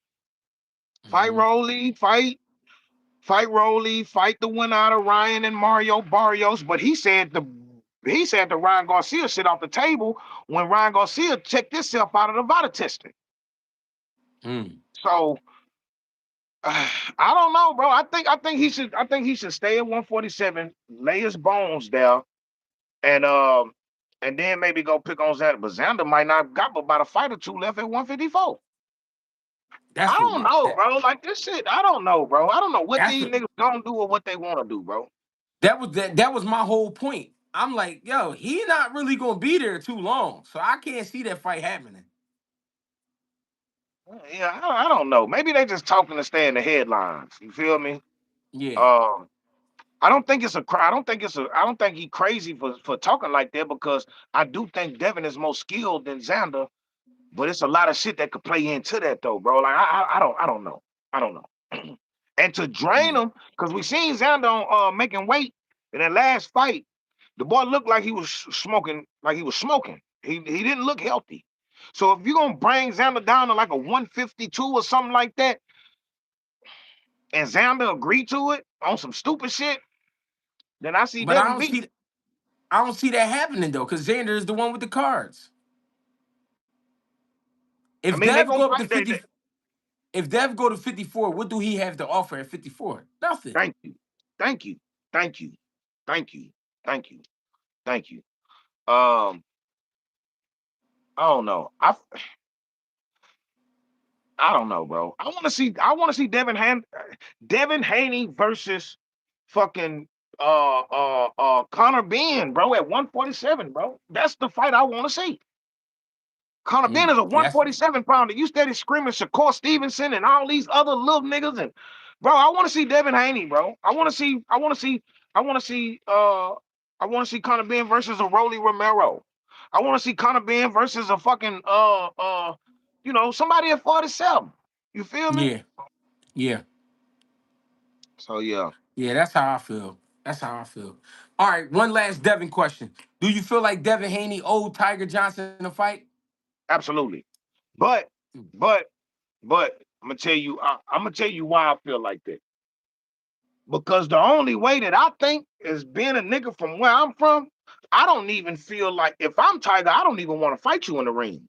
Fight Mhm. Rolly, fight Rolly, fight the winner out of Ryan and Mario Barrios. But he said the Ryan Garcia shit off the table when Ryan Garcia checked himself out of the VADA testing. Mm. So I don't know, bro. I think he should stay at 147, lay his bones there, and um and then maybe go pick on Xander. But Xander might not got but about a fight or two left at 154. I That's what don't my know, bro. Like this shit, I don't know, bro. I don't know what that's these what niggas gonna do or what they want to do, bro. that was my whole point. I'm like, yo, he not really gonna be there too long. So I can't see that fight happening. Yeah, I don't know. Maybe they just talking to stay in the headlines. You feel me? Yeah. Um, I don't think it's a. I don't think it's a. I don't think he crazy for talking like that because I do think Devin is more skilled than Xander. But it's a lot of shit that could play into that though, bro. Like I don't know. I don't know. And to drain Yeah. him, because we seen Xander making weight in that last fight, the boy looked like he was smoking, like he was smoking. He didn't look healthy. So if you're gonna bring Xander down to like a 152 or something like that, and Xander agreed to it on some stupid shit, then I see But Devin beat. I don't see that happening though, because Xander is the one with the cards. I If mean, they Dev gonna go up to fight. They 50, if Dev go to 54, what do he have to offer at 54? Nothing. thank you, thank you, thank you, thank you, thank you, thank you. Um, I don't know. I don't know, bro. I want to see Devin Haney versus fucking Connor Ben, bro, at 147, bro. That's the fight I want to see. Connor Ben is a Yes. 147 pounder. You steady screaming Shakur Stevenson and all these other little niggas, and bro, I want to see Devin Haney, bro. I want to see Connor Ben versus a Rolly Romero. I want to see Connor Ben versus a fucking somebody at 47. You feel me? Yeah. Yeah. So yeah, Yeah. That's how I feel. That's how I feel. All right. One last Devin question. Do you feel like Devin Haney owed Tiger Johnson a fight? absolutely. But Mm. but but I'm gonna tell you why I feel like that. Because the only way that I think is being a nigga from where I'm from, I don't even feel like if I'm Tiger, I don't even want to fight you in the ring.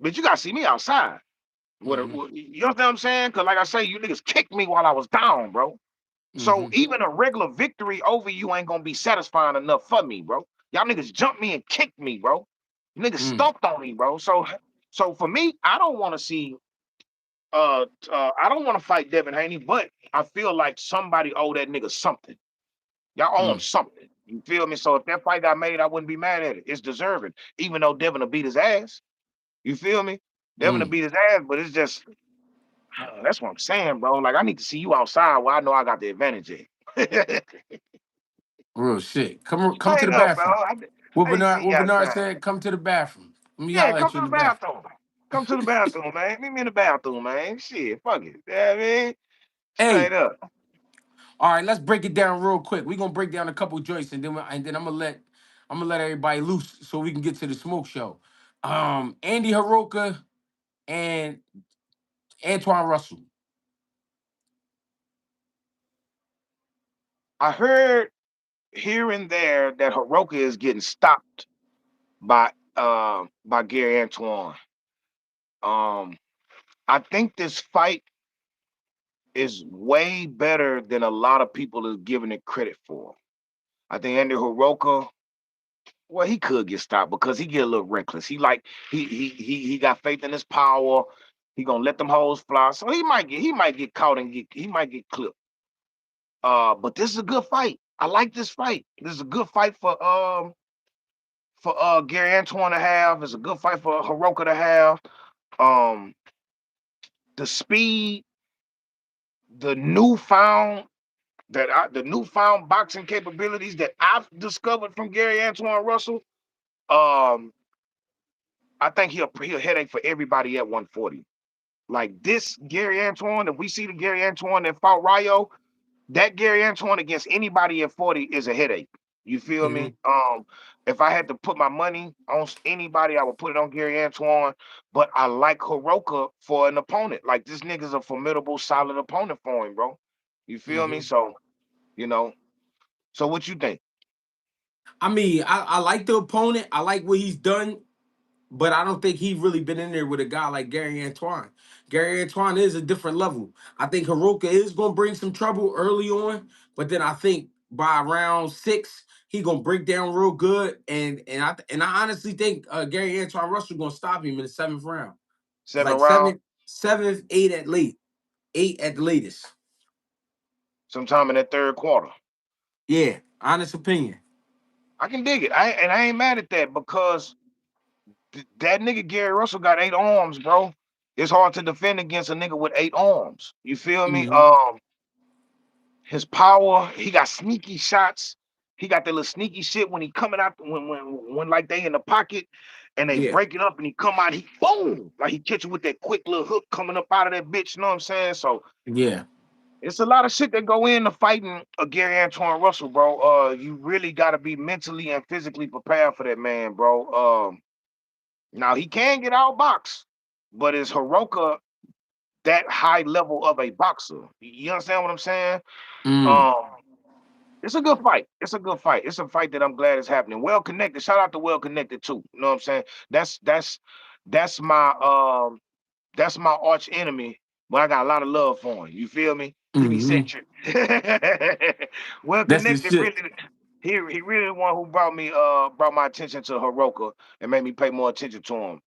But you gotta see me outside. Mm-hmm. You know what I'm saying? Cause like I say, you niggas kicked me while I was down, bro. So Mm-hmm. even a regular victory over you ain't gonna be satisfying enough for me, bro. Y'all niggas jumped me and kicked me, bro. You niggas Mm. stomped on me, bro. So for me, I don't want to see I don't want to fight Devin Haney, but I feel like somebody owe that nigga something. Y'all owe him Mm. something. You feel me? So if that fight got made, I wouldn't be mad at it. It's deserving. Even though Devin will beat his ass. You feel me? Devin will Mm. beat his ass, but it's just that's what I'm saying, bro. Like I need to see you outside where I know I got the advantage at. Real shit. Come to Straight the up, bro. bathroom. I need to see What you Bernard outside. said, come to the bathroom. Let me Yeah, holler come at you to in the the bathroom. bathroom. Come to the bathroom, man. Meet me in the bathroom, man. Shit, fuck it. You know what I mean? Straight Hey, up. all right, let's break it down real quick. We're gonna break down a couple joints and then I'm gonna let everybody loose so we can get to the smoke show. Andy Haroka and Antoine Russell. I heard here and there that Hiroka is getting stopped by Gary Antoine. Um, I think this fight is way better than a lot of people is giving it credit for. I think Andy Hiroka, well, he could get stopped because he get a little reckless. He got faith in his power. He gonna let them hoes fly. So he might get caught and he might get clipped. But this is a good fight. I like this fight. This is a good fight for Gary Antoine to have. It's a good fight for Hiroka to have. Um, the speed, the newfound the newfound boxing capabilities that I've discovered from Gary Antoine Russell. Um, I think he'll headache for everybody at 140. Like this Gary Antoine, if we see the Gary Antoine that fought Rayo, that Gary Antoine against anybody at 40 is a headache. You feel Mm-hmm. me? If I had to put my money on anybody, I would put it on Gary Antoine. But I like Hiroka for an opponent. Like this nigga's a formidable, solid opponent for him, bro. You feel me? Mm-hmm. So, you know. So what you think? I mean, I like the opponent. I like what he's done, but I don't think he really been in there with a guy like Gary Antoine. Gary Antoine is a different level. I think Hiroka is gonna bring some trouble early on, but then I think by round 6 he gonna break down real good, and I honestly think Gary Antoine Russell gonna stop him in the 7th round, Seven like round, seventh, eight at the latest. sometime in that third quarter. Yeah, honest opinion. I can dig it. I ain't mad at that because that nigga Gary Russell got 8 arms, bro. It's hard to defend against a nigga with 8 arms. You feel me? Hmm. His power, he got sneaky shots. He got that little sneaky shit when he coming out when like they in the pocket and they Yeah, break it up and he come out, he boom, like he catch you with that quick little hook coming up out of that bitch. You know what I'm saying? So yeah. it's a lot of shit that go into fighting a Gary Antoine Russell, bro. You really got to be mentally and physically prepared for that man, bro. Now he can get outboxed, but is Hiroka that high level of a boxer? You understand what I'm saying? Mm. Um, it's a good fight. It's a good fight. It's a fight that I'm glad is happening. Well connected. Shout out to well connected too. You know what I'm saying? That's my that's my arch enemy, but I got a lot of love for him. You feel me? He be Hmm. centric. Well That's the connected shit. really he really the one who brought my attention to Hiroka and made me pay more attention to him.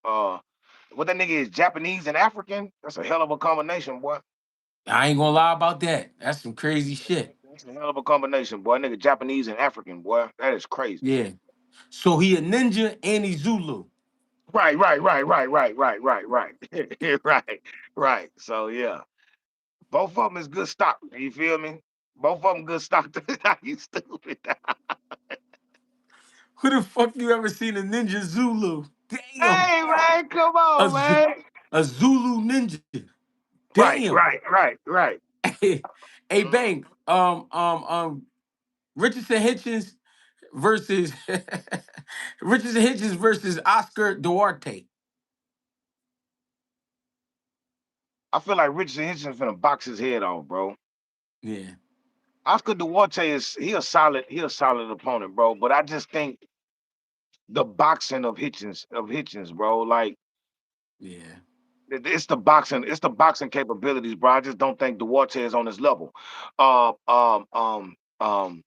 What that nigga is Japanese and African? That's a hell of a combination, boy. I ain't gonna lie about that. That's some crazy shit. That's a hell of a combination, boy. Nigga Japanese and African, boy. That is crazy. Yeah. So he a ninja and he Zulu. Right. Right. So yeah. Both of them is good stock. You feel me? Both of them good stock. You stupid. Who the fuck you ever seen a ninja Zulu? Damn. Hey man, come A, on, Z- man. a Zulu ninja. Right, Damn. right, right, right. Hey, Mhm. Bang. Richardson Hitchens versus Richardson Hitchens versus Oscar Duarte. I feel like Richard Henson finna box his head off, bro. Yeah. Oscar Duarte is he a solid opponent, bro. But I just think the boxing of Hitchens, bro. Like Yeah. it's the boxing capabilities, bro. I just don't think Duarte is on his level. Uh, um, um, um,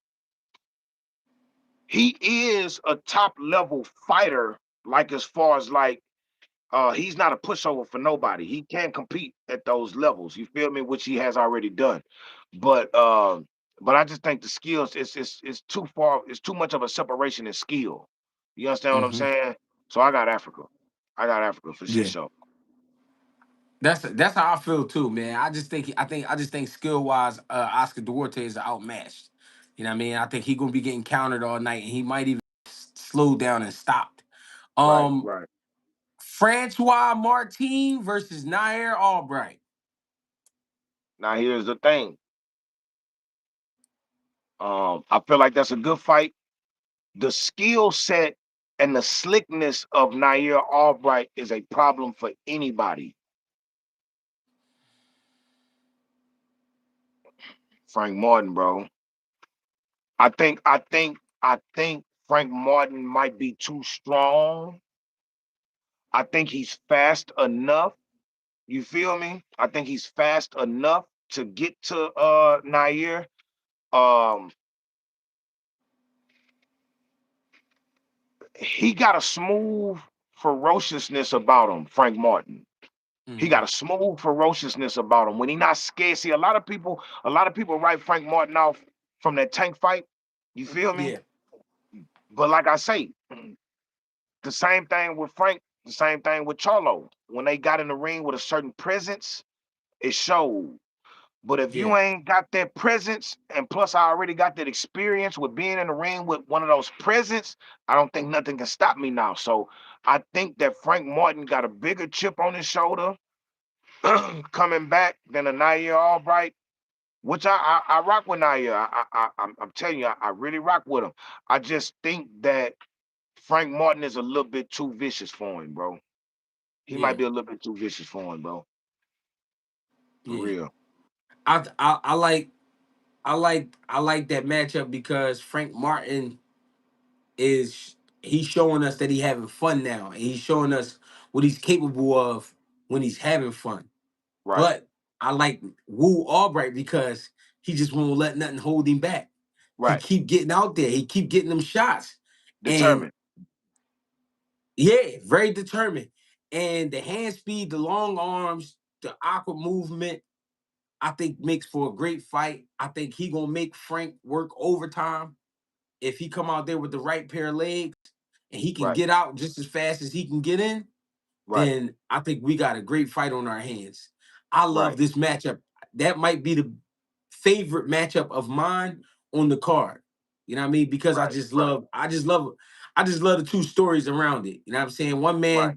he is a top level fighter, like as far as like he's not a pushover for nobody. He can compete at those levels. You feel me? Which he has already done. But but I just think the skills it's too far. It's too much of a separation in skill. You understand what I'm Hmm. saying? So I got Africa. I got Africa for shit Yeah. show. That's how I feel too, man. I just think skill wise, Oscar Duarte is outmatched. You know what I mean? I think he gonna be getting countered all night, and he might even slow down and stopped. Right, Um, right. Francois Martin versus Nair Albright. Now here's the thing. I feel like that's a good fight. The skill set and the slickness of Nair Albright is a problem for anybody. Frank Martin, bro. I think Frank Martin might be too strong. I think he's fast enough. You feel me? I think he's fast enough to get to Nair. Um, he got a smooth ferociousness about him, Frank Martin. He got Mm-hmm. a smooth ferociousness about him. When he not scared. See, a lot of people write Frank Martin off from that tank fight. You feel me? Yeah, But like I say, the same thing with Frank, the same thing with Charlo. When they got in the ring with a certain presence, it showed. But if you yeah, ain't got that presence, and plus I already got that experience with being in the ring with one of those presence, I don't think nothing can stop me now. So I think that Frank Martin got a bigger chip on his shoulder coming back than a Nair Albright, which I rock with Nair. I'm telling you, I really rock with him. I just think that Frank Martin is a little bit too vicious for him, bro. He might yeah, be a little bit too vicious for him, bro. For yeah. real. I like that matchup because Frank Martin he's showing us that he's having fun now, and he's showing us what he's capable of when he's having fun. Right, But I like Woo Albright because he just won't let nothing hold him back. He right. keep getting out there. He keep getting them shots, and Determined. yeah, very determined. And the hand speed, the long arms, the awkward movement, I think makes for a great fight. I think he gonna make Frank work overtime if he come out there with the right pair of legs and he can Right, get out just as fast as he can get in. right, Then I think we got a great fight on our hands. I love right, this matchup. That might be the favorite matchup of mine on the card. You know what I mean? Because I right, just right, love, I just love, I just love the two stories around it. You know what I'm saying? right.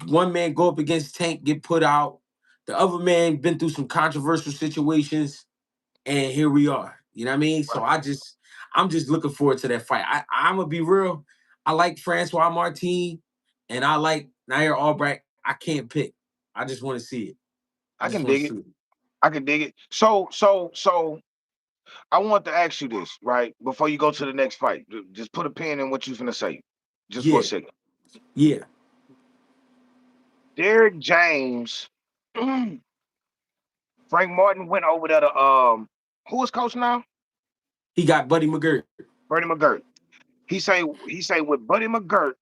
One man go up against Tank, get put out. The other man been through some controversial situations, and here we are. You know what I mean? So Right. I'm just looking forward to that fight. I'm gonna be real. I like Francois Martin, and I like Nair Albright. I can't pick. I just want to see it. I I just can want to dig see it. it. I can dig it. So I want to ask you this, right? Before you go to the next fight. Just put a pin in what you're gonna say. Just for a Yeah, second. yeah. Derrick James, Frank Martin went over there to who is coach now? He got Buddy McGirt. Bernie McGirt. He say with Buddy McGirt,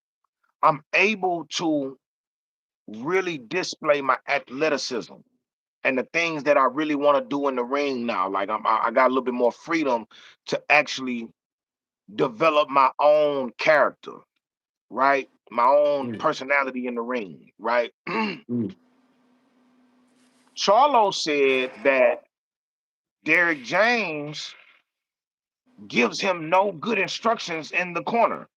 I'm able to really display my athleticism and the things that I really want to do in the ring now. Like I got a little bit more freedom to actually develop my own character, right? My own Mm, personality in the ring, right? mm, Charlo said that Derrick James gives him no good instructions in the corner.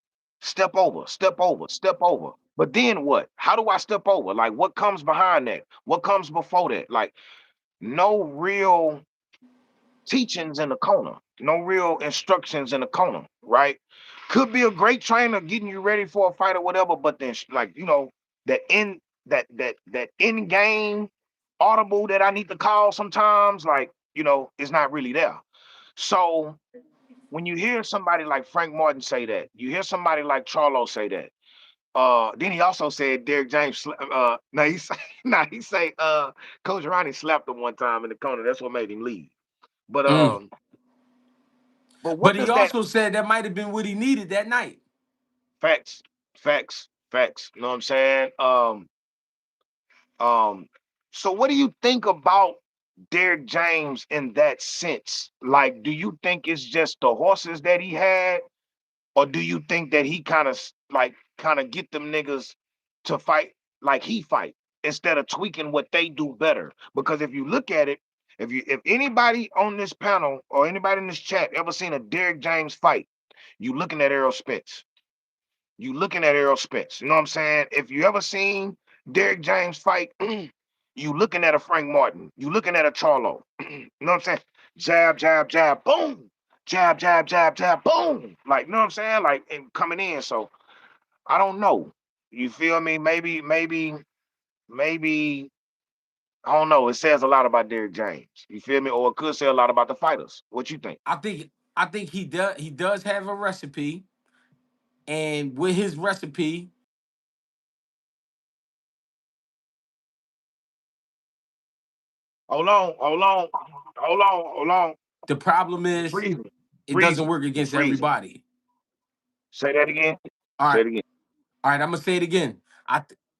Step over, step over, step over. But then what? How do I step over? Like what comes behind that? What comes before that? Like no real teachings in the corner, no real instructions in the corner, right? Could be a great trainer getting you ready for a fight or whatever, but then like that in that in game audible that I need to call sometimes, like is not really there. So when you hear somebody like Frank Martin say that, you hear somebody like Charlo say that. Then he also said Derrick James. No, he say, nah, he say, Coach Ronnie slapped him one time in the corner. That's what made him leave. But mm. what But he does that also said that might have been what he needed that night. facts, facts. You know what I'm saying? Um, so what do you think about Derrick James in that sense? Like, do you think it's just the horses that he had, or do you think that he kind of get them niggas to fight like he fight instead of tweaking what they do better? Because if you look at it, if anybody on this panel or anybody in this chat ever seen a Derrick James fight, you looking at Errol Spence. You looking at Errol Spence. You know what I'm saying? If you ever seen Derrick James fight, you looking at a Frank Martin. You looking at a Charlo. You know what I'm saying? Jab, jab, jab, boom. Jab, jab, jab, jab, boom. Like, you know what I'm saying? Like, and coming in. So I don't know. You feel me? Maybe I don't know. It says a lot about Derrick James. You feel me? Or it could say a lot about the fighters. What you think? I think he does have a recipe, and with his recipe, Hold on, hold on, hold on, hold on. the problem You is freezing. it doesn't Freezing. work You against freezing. everybody. Say that again. All Say right, it again. all right. I'm gonna say it again.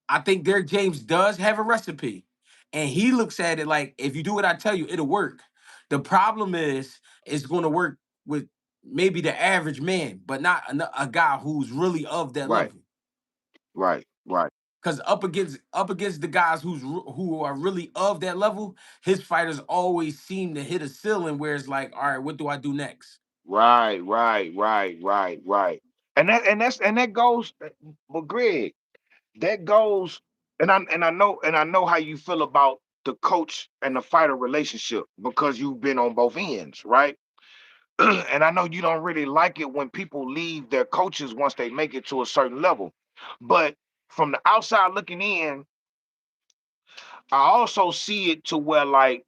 I think Derrick James does have a recipe, and he looks at it like if you do what I tell you, it'll work. The problem is it's going to work with maybe the average man, but not a guy who's really of that Right, level. right, right, Because up against the guys who are really of that level, his fighters always seem to hit a ceiling where it's like, all right, what do I do next? right. And that goes, but Greg, that goes, and I know how you feel about the coach and the fighter relationship because you've been on both ends, right? And I know you don't really like it when people leave their coaches once they make it to a certain level. But from the outside looking in, I also see it to where like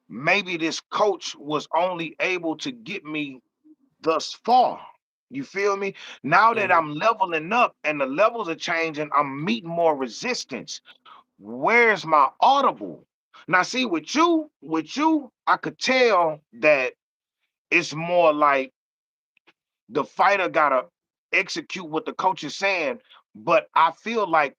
maybe this coach was only able to get me thus far. You feel me? Now that Mhm. I'm leveling up and the levels are changing, I'm meeting more resistance. Where's my audible? Now, see, with you, I could tell that it's more like the fighter gotta execute what the coach is saying. But I feel like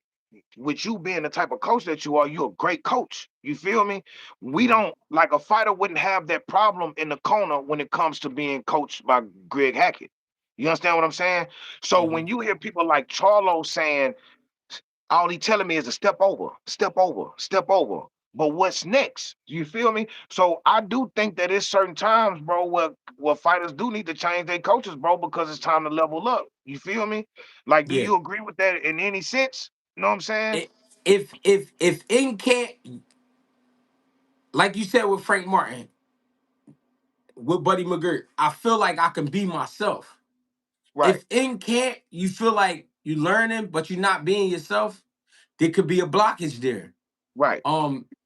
with you being the type of coach that you are, you're a great coach. You feel me? We Mhm. don't like a fighter wouldn't have that problem in the corner when it comes to being coached by Greg Hackett. You understand what I'm saying? So when Mhm. you hear people like Charlo saying, all he telling me is to step over, step over, step over. But what's next? You feel me? So I do think that it's certain times, bro, where fighters do need to change their coaches, bro, because it's time to level up. You feel me? Like, do Yeah. you agree with that in any sense? You know what I'm saying? I- if in can't, like you said with Frank Martin, with Buddy McGirt, I feel like I can be myself. Right, If in can't, you feel like you're learning, but you're not being yourself, there could be a blockage there. right,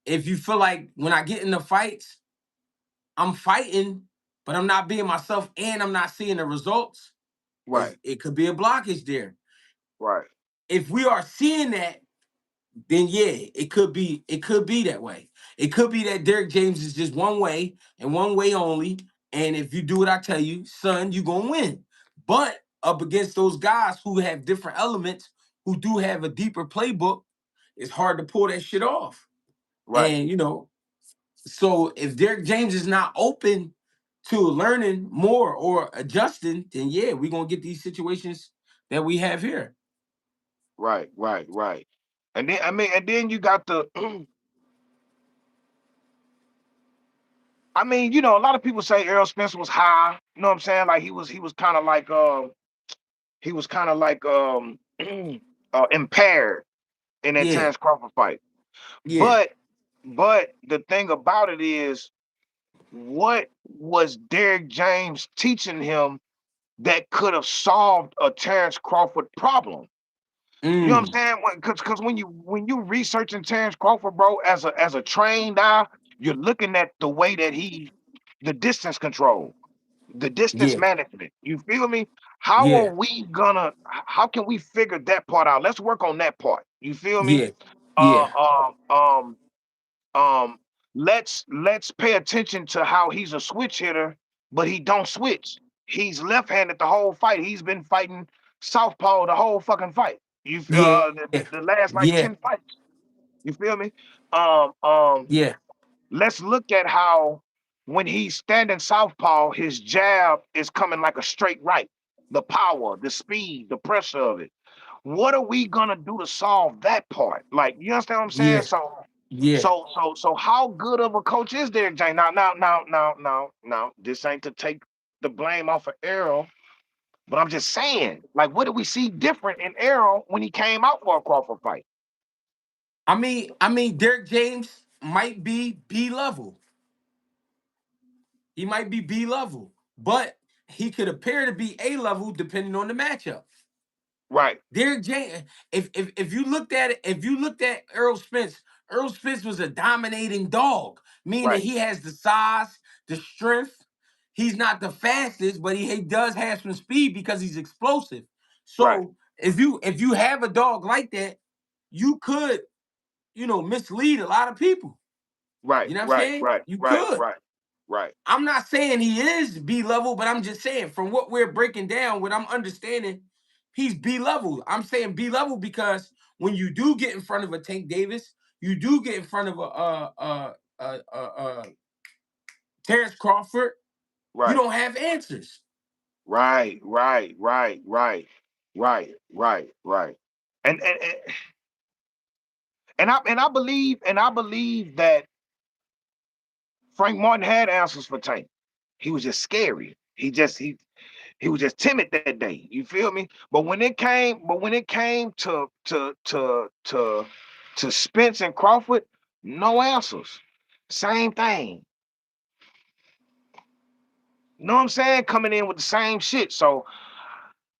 If you feel like when I get in the fights, I'm fighting, but I'm not being myself and I'm not seeing the results, right, it could be a blockage there. right, If we are seeing that, then yeah, it could be that way. It could be that Derrick James is just one way and one way only. And if you do what I tell you, son, you're gonna win. But up against those guys who have different elements, who do have a deeper playbook, it's hard to pull that shit off. right, And so if Derrick James is not open to learning more or adjusting, then yeah, we're gonna get these situations that we have here. right. And then and then you got the a lot of people say Errol Spence was high. You know what I'm saying? Like he was kind of like he was kind of like impaired in that Yeah, Terrence Crawford fight. yeah. But the thing about it is, what was Derrick James teaching him that could have solved a Terrence Crawford problem? You know what I'm Mm, saying? Because when you researching Terrence Crawford, bro, as a trained eye, you're looking at the way that the distance control, the distance yeah, management. You feel me? How are yeah, we gonna? How can we figure that part out? Let's work on that part. You feel me? yeah, Uh, yeah, um, um, um. Let's pay attention to how he's a switch hitter, but he don't switch. He's left-handed the whole fight. He's been fighting southpaw the whole fucking fight. yeah, The last like yeah, 10 fights. You feel me? Um, um, yeah, let's look at how when he's standing southpaw, his jab is coming like a straight right. The power, the speed, the pressure of it. What are we gonna do to solve that part? Like, you understand what I'm saying? yeah, So, yeah. so, so, so, how good of a coach is Derek James? Now. This ain't to take the blame off of Errol, but I'm just saying, like, what did we see different in Errol when he came out for a Crawford fight? I mean, Derrick James might be B level. He might be B level, but he could appear to be A level depending on the matchup. Right, Derrick James, if you looked at it, if you looked at Errol Spence Errol Spence was a dominating dog, meaning Right. he has the size, the strength. He's not the fastest, but he does have some speed because he's explosive. Right. So if you have a dog like that, you could, mislead a lot of people. Right. You know what I'm Right. saying? Right. You Right. could. Right. Right. I'm not saying he is B level, but I'm just saying from what we're breaking down, what I'm understanding, he's B level. I'm saying B level because when you do get in front of a Tank Davis, you do get in front of a Terrence Crawford, you Right. don't have answers. Right. Right. Right. Right. Right. Right. Right. And and and and I believe that Frank Martin had answers for Tank. He was just scary. He was just timid that day. You feel me? But when it came to Spence and Crawford, no answers. Same thing. Know what I'm saying? Coming in with the same shit. So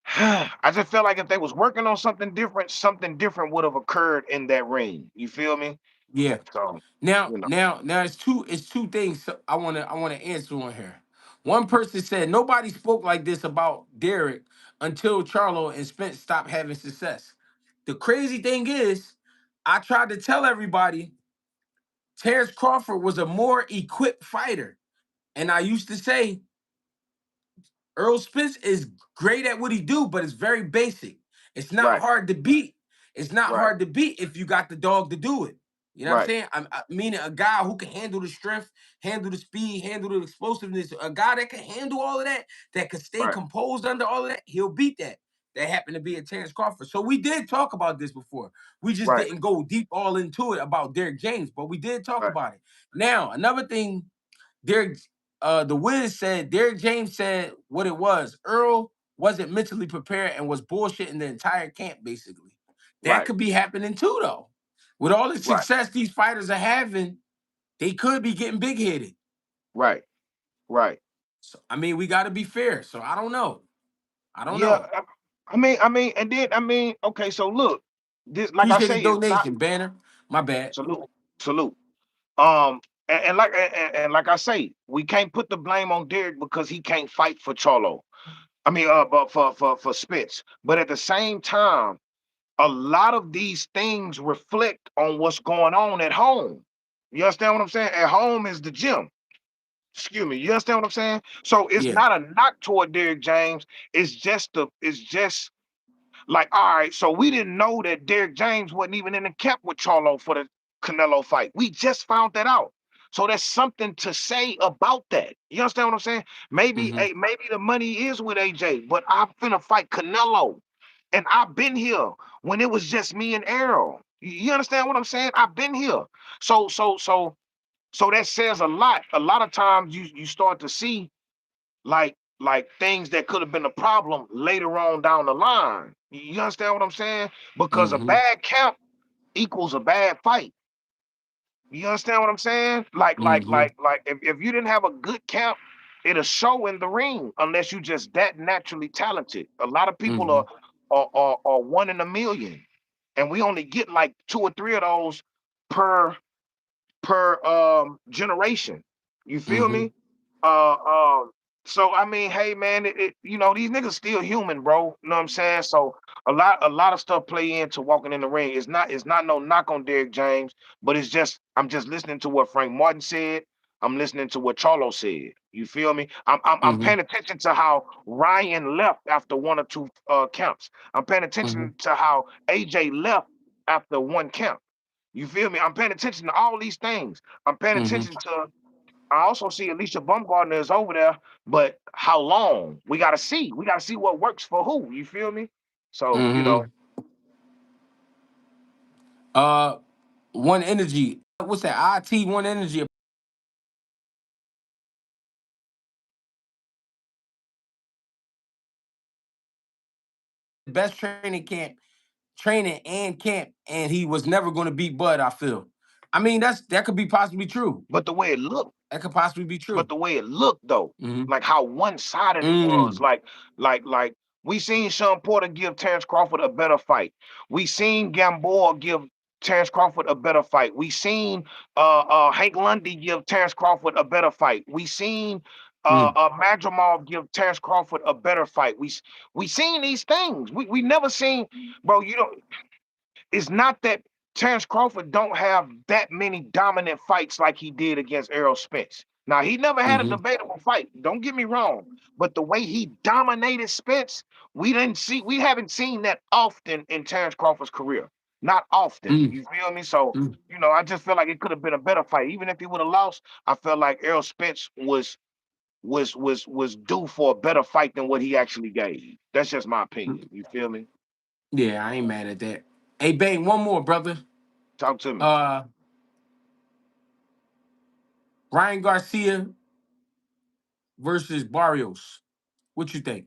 I just felt like if they was working on something different would have occurred in that ring. You feel me? Yeah. So, Now, you know, now, now it's two things I wanna answer on here. One person said nobody spoke like this about Derrick until Charlo and Spence stopped having success. The crazy thing is, I tried to tell everybody Terrence Crawford was a more equipped fighter. And I used to say Errol Spence is great at what he do, but it's very basic. It's not right, hard to beat. It's not right, hard to beat if you got the dog to do it. You know what I'm right, saying? Meaning a guy who can handle the strength, handle the speed, handle the explosiveness. A guy that can handle all of that, that can stay right, composed under all of that, he'll beat that. That happened to be a Terrence Crawford. So we did talk about this before. We just right, didn't go deep all into it about Derrick James, but we did talk right, about it. Now, another thing Derrick, the Wiz said Derrick James said what it was. Earl wasn't mentally prepared and was bullshitting the entire camp, basically. That right, could be happening too, though. With all the right, success these fighters are having, they could be getting big headed. right, right. So I mean, we got to be fair. So I don't know. I don't Yeah, know. and then okay, so look, this like I Appreciate the say, it's not donation, Banner. My bad. salute, salute. And like I say, we can't put the blame on Derek because he can't fight for Charlo. But for Spitz. But at the same time, a lot of these things reflect on what's going on at home. You understand what I'm saying? At home is the gym. Excuse me. You understand what I'm saying? So it's Yeah. not a knock toward Derrick James. It's just like, all right, so we didn't know that Derrick James wasn't even in the camp with Charlo for the Canelo fight. We just found that out. So there's something to say about that. You understand what I'm saying? Maybe, Mm-hmm. maybe the money is with AJ, but I'm finna fight Canelo. And I've been here when it was just me and Errol. You understand what I'm saying? I've been here. So that says a lot. A lot of times you start to see like things that could have been a problem later on down the line. You understand what I'm saying? Because a Mm-hmm. bad camp equals a bad fight. You understand what I'm saying? Mm-hmm. Like if you didn't have a good camp, it'll show in the ring unless you just that naturally talented. A lot of people Mm-hmm. are one in a million, and we only get like two or three of those per generation. You feel Mm-hmm. me? Uh um so I mean, hey man, these niggas still human, bro. You know what I'm saying? So a lot of stuff play into walking in the ring. It's not no knock on Derrick James, but I'm just listening to what Frank Martin said. I'm listening to what Charlo said. You feel me? I'm Mm-hmm. paying attention to how Ryan left after one or two counts. I'm paying Mm-hmm. attention to how AJ left after one count. You feel me? I'm paying attention to all these things. I'm paying Mm-hmm. attention to. I also see Alicia Bumgardner is over there, but how long? We gotta see. We gotta see what works for who. You feel me? So Mm-hmm. Uh, One Energy. What's that? IT One Energy. Best training and camp, and he was never going to beat Bud. I feel. I mean, that could be possibly true. but the way it looked, That could possibly be but true. the way it looked though, Mm-hmm. like how one-sided it was, like we seen Sean Porter give Terrence Crawford a better fight. We seen Gamboa give Terrence Crawford a better fight. We seen Hank Lundy give Terrence Crawford a better fight. We seen Mm, Madrimov give Terrence Crawford a better fight. We seen these things. We never seen, bro. You don't. It's not that Terrence Crawford don't have that many dominant fights like he did against Errol Spence. Now he never had a mm-hmm, debatable fight. Don't get me wrong, but the way he dominated Spence, we haven't seen that often in Terrence Crawford's career. Not often. mm, You feel me? So mm. I just feel like it could have been a better fight. Even if he would have lost, I felt like Errol Spence was due for a better fight than what he actually gave. That's just my opinion. You feel me? Yeah, I ain't mad at that. Hey, Bang, one more, brother. Talk to me. Uh, Ryan Garcia versus Barrios. What you think?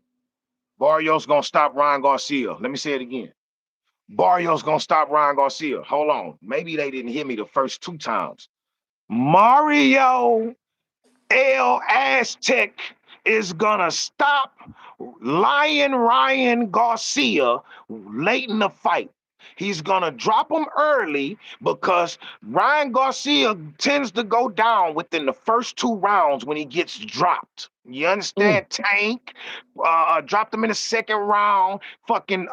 Barrios gonna stop Ryan Garcia. Let me say it again. Barrios gonna stop Ryan Garcia. Hold on. Maybe they didn't hear me the first two times. Mario El Aztec is gonna stop Lion Ryan Garcia late in the fight. He's gonna drop him early because Ryan Garcia tends to go down within the first two rounds when he gets dropped. You Mm. understand? Tank dropped him in the second round. Fucking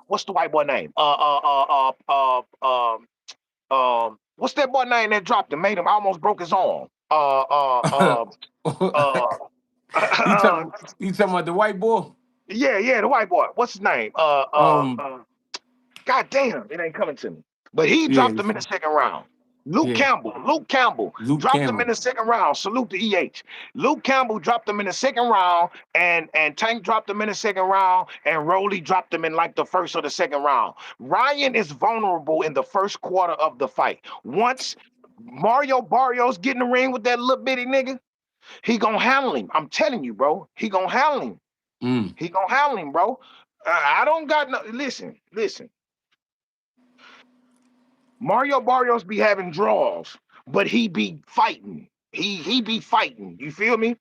what's the white boy name? What's that boy name that dropped him? Made him almost broke his arm. Uh, you talking you talking about the white boy? yeah, the white boy. What's his name? Um, God damn, it ain't coming to me. But he yeah, dropped him in the second round. Luke yeah, Campbell. Luke Campbell Luke dropped him in Campbell. the second round. Salute to EH. Luke Campbell dropped him in the second round, and Tank dropped him in the second round, and Rolly dropped him in like the first or the second round. Ryan is vulnerable in the first quarter of the fight. Once Mario Barrios get in the ring with that little bitty nigga, he gonna handle him. I'm telling you, bro. He gonna handle him. Mm, He gonna handle him, bro. I don't got no. Listen. Mario Barrios be having draws, but he be fighting. He be fighting. You feel me?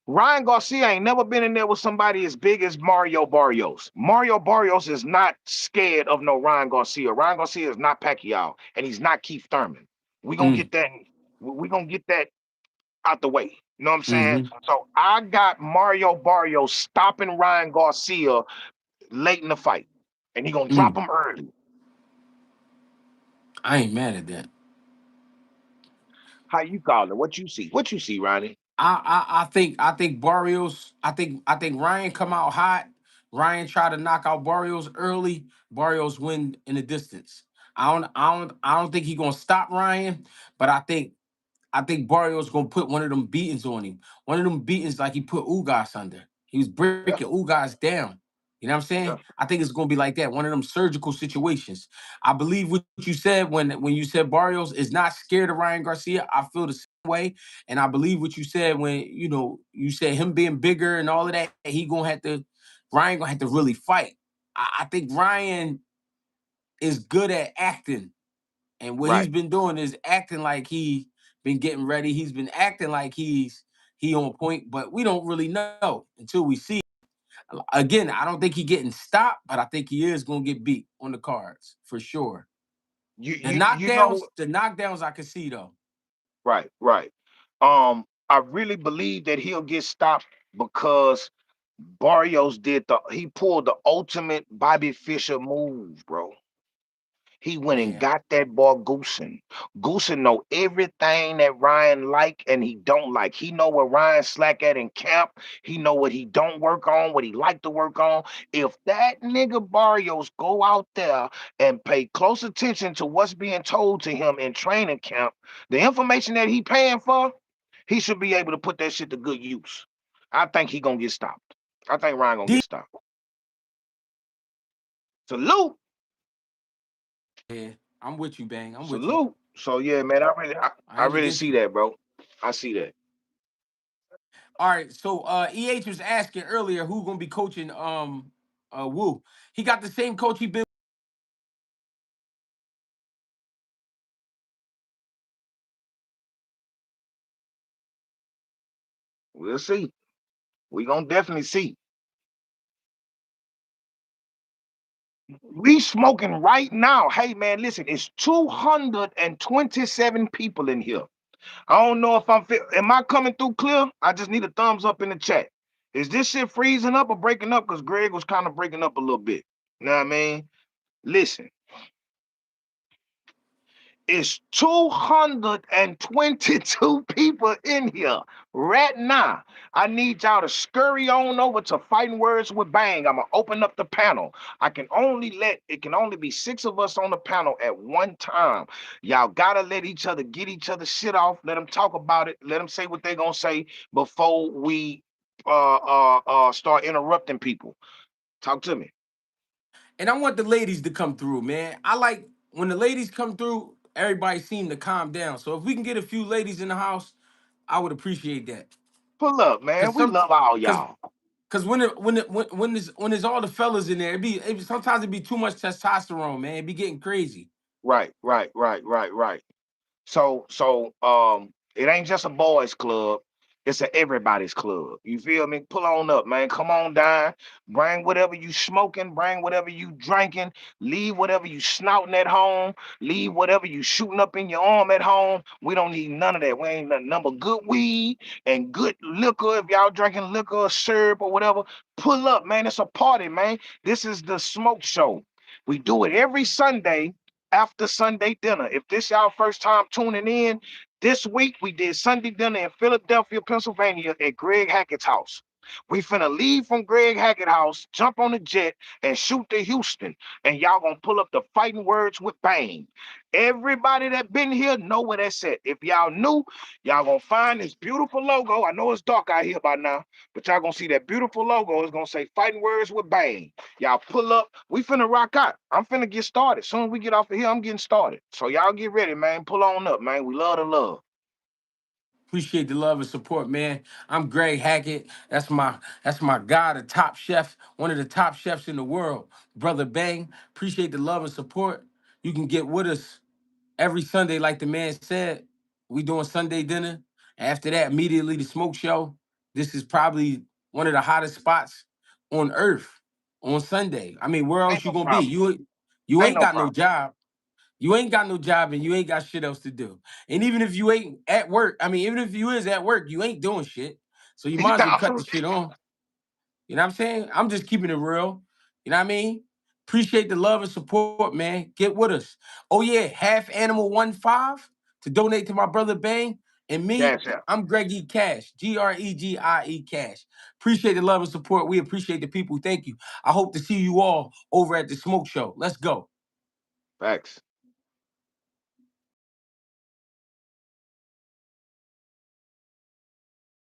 Ryan Garcia ain't never been in there with somebody as big as Mario Barrios. Mario Barrios is not scared of no Ryan Garcia. Ryan Garcia is not Pacquiao, and he's not Keith Thurman. We gonna mm, get that. We gonna get that out the way. You know what I'm saying? mm-hmm, So I got Mario Barrios stopping Ryan Garcia late in the fight, and he gonna drop mm. him early. I ain't mad at that. How you call it? What you see? What you see, Ronnie? I think Barrios. I think Ryan come out hot. Ryan try to knock out Barrios early. Barrios win in the distance. I don't think he gonna stop Ryan, but I think Barrios gonna put one of them beatings on him. One of them beatings like he put Ugas under. He was Yeah, breaking Ugas down. You know what I'm saying? yeah. I think it's gonna be like that. One of them surgical situations. I believe what you said when you said Barrios is not scared of Ryan Garcia. I feel the same way, and I believe what you said when you said him being bigger and all of that. Ryan gonna have to really fight. I think Ryan is good at acting, and what he's Right. been doing is acting like he been getting ready. He's been acting like he on point, but we don't really know until we see. Again, I don't think he getting stopped, but I think he is gonna get beat on the cards for sure. You The you you know knockdowns, the knockdowns I can see though. right. I really believe that he'll get stopped because Barrios he pulled the ultimate Bobby Fischer move, bro. He went and Yeah. got that boy Goosen. Goosen know everything that Ryan like and he don't like. He know where Ryan slack at in camp. He know what he don't work on, what he like to work on. If that nigga Barrios go out there and pay close attention to what's being told to him in training camp, the information that he paying for, he should be able to put that shit to good use. I think he gonna get stopped. I think Ryan gonna get stopped. Salute. Yeah, I'm with you, Bang. I'm with you. Salute. So yeah, man, I I ain't really against see you. that, bro. I see that. All right. So EH was asking earlier who gonna be coaching Woo. He got the same coach he been. We'll see. We gonna definitely see. We smoking right now. Hey man, listen, it's 227 people in here. I don't know if I'm fit. Am I coming through clear? I just need a thumbs up in the chat. Is this shit freezing up or breaking up? Because Greg was kind of breaking up a little bit. You know what I mean? Listen, it's 222 people in here right now. I need y'all to scurry on over to Fighting Words with Bang. I'm gonna open up the panel. It can only be 6 of us on the panel at one time. Y'all gotta let each other get each other shit off. Let them talk about it. Let them say what they gonna say before we start interrupting people. Talk to me. And I want the ladies to come through, man. I like when the ladies come through, everybody seem to calm down. So if we can get a few ladies in the house, I would appreciate that. Pull up, man. Cause We some love all cause y'all. cause when there's all the fellas in there, sometimes it be too much testosterone, man. It be getting crazy. Right. So it ain't just a boys club, it's a everybody's club. You feel me? Pull on up, man. Come on down. Bring whatever you smoking, bring whatever you drinking, leave whatever you snouting at home, leave whatever you shooting up in your arm at home. We don't need none of that. We ain't nothing but good weed and good liquor. If y'all drinking liquor or syrup or whatever, pull up, man. It's a party, man. This is the smoke show. We do it every Sunday after Sunday dinner. If this y'all first time tuning in, this week we did Sunday dinner in Philadelphia, Pennsylvania at Greg Hackett's house. We finna leave from Greg Hackett's house, jump on the jet, and shoot to Houston. And y'all gonna pull up the Fighting Words with Bang. Everybody that been here know where that's at. If y'all new, y'all gonna find this beautiful logo. I know it's dark out here by now, but y'all gonna see that beautiful logo. It's gonna say Fighting Words with Bang. Y'all pull up. We finna rock out. I'm finna get started. Soon as we get off of here, I'm getting started. So y'all get ready, man. Pull on up, man. We love the love. Appreciate the love and support, man. I'm Greg Hackett. That's my guy, the top chef, one of the top chefs in the world. Brother Bang. Appreciate the love and support. You can get with us every Sunday, like the man said. We doing Sunday dinner. After that, immediately the smoke show. This is probably one of the hottest spots on earth on Sunday. I mean, where Ain't else you no gonna be? problem. You Ain't ain't no got no problem. job. You ain't got no job and you ain't got shit else to do. And even if you ain't at work, I mean, even if you is at work, you ain't doing shit. So you might as well Nah, cut the shit on. You know what I'm saying? I'm just keeping it real. You know what I mean? Appreciate the love and support, man. Get with us. Oh yeah, half animal 1 5 to donate to my brother Bang. And me, Cash out. I'm GregieCash. GREGIE Cash. Appreciate the love and support. We appreciate the people. Thank you. I hope to see you all over at the smoke show. Let's go. Facts.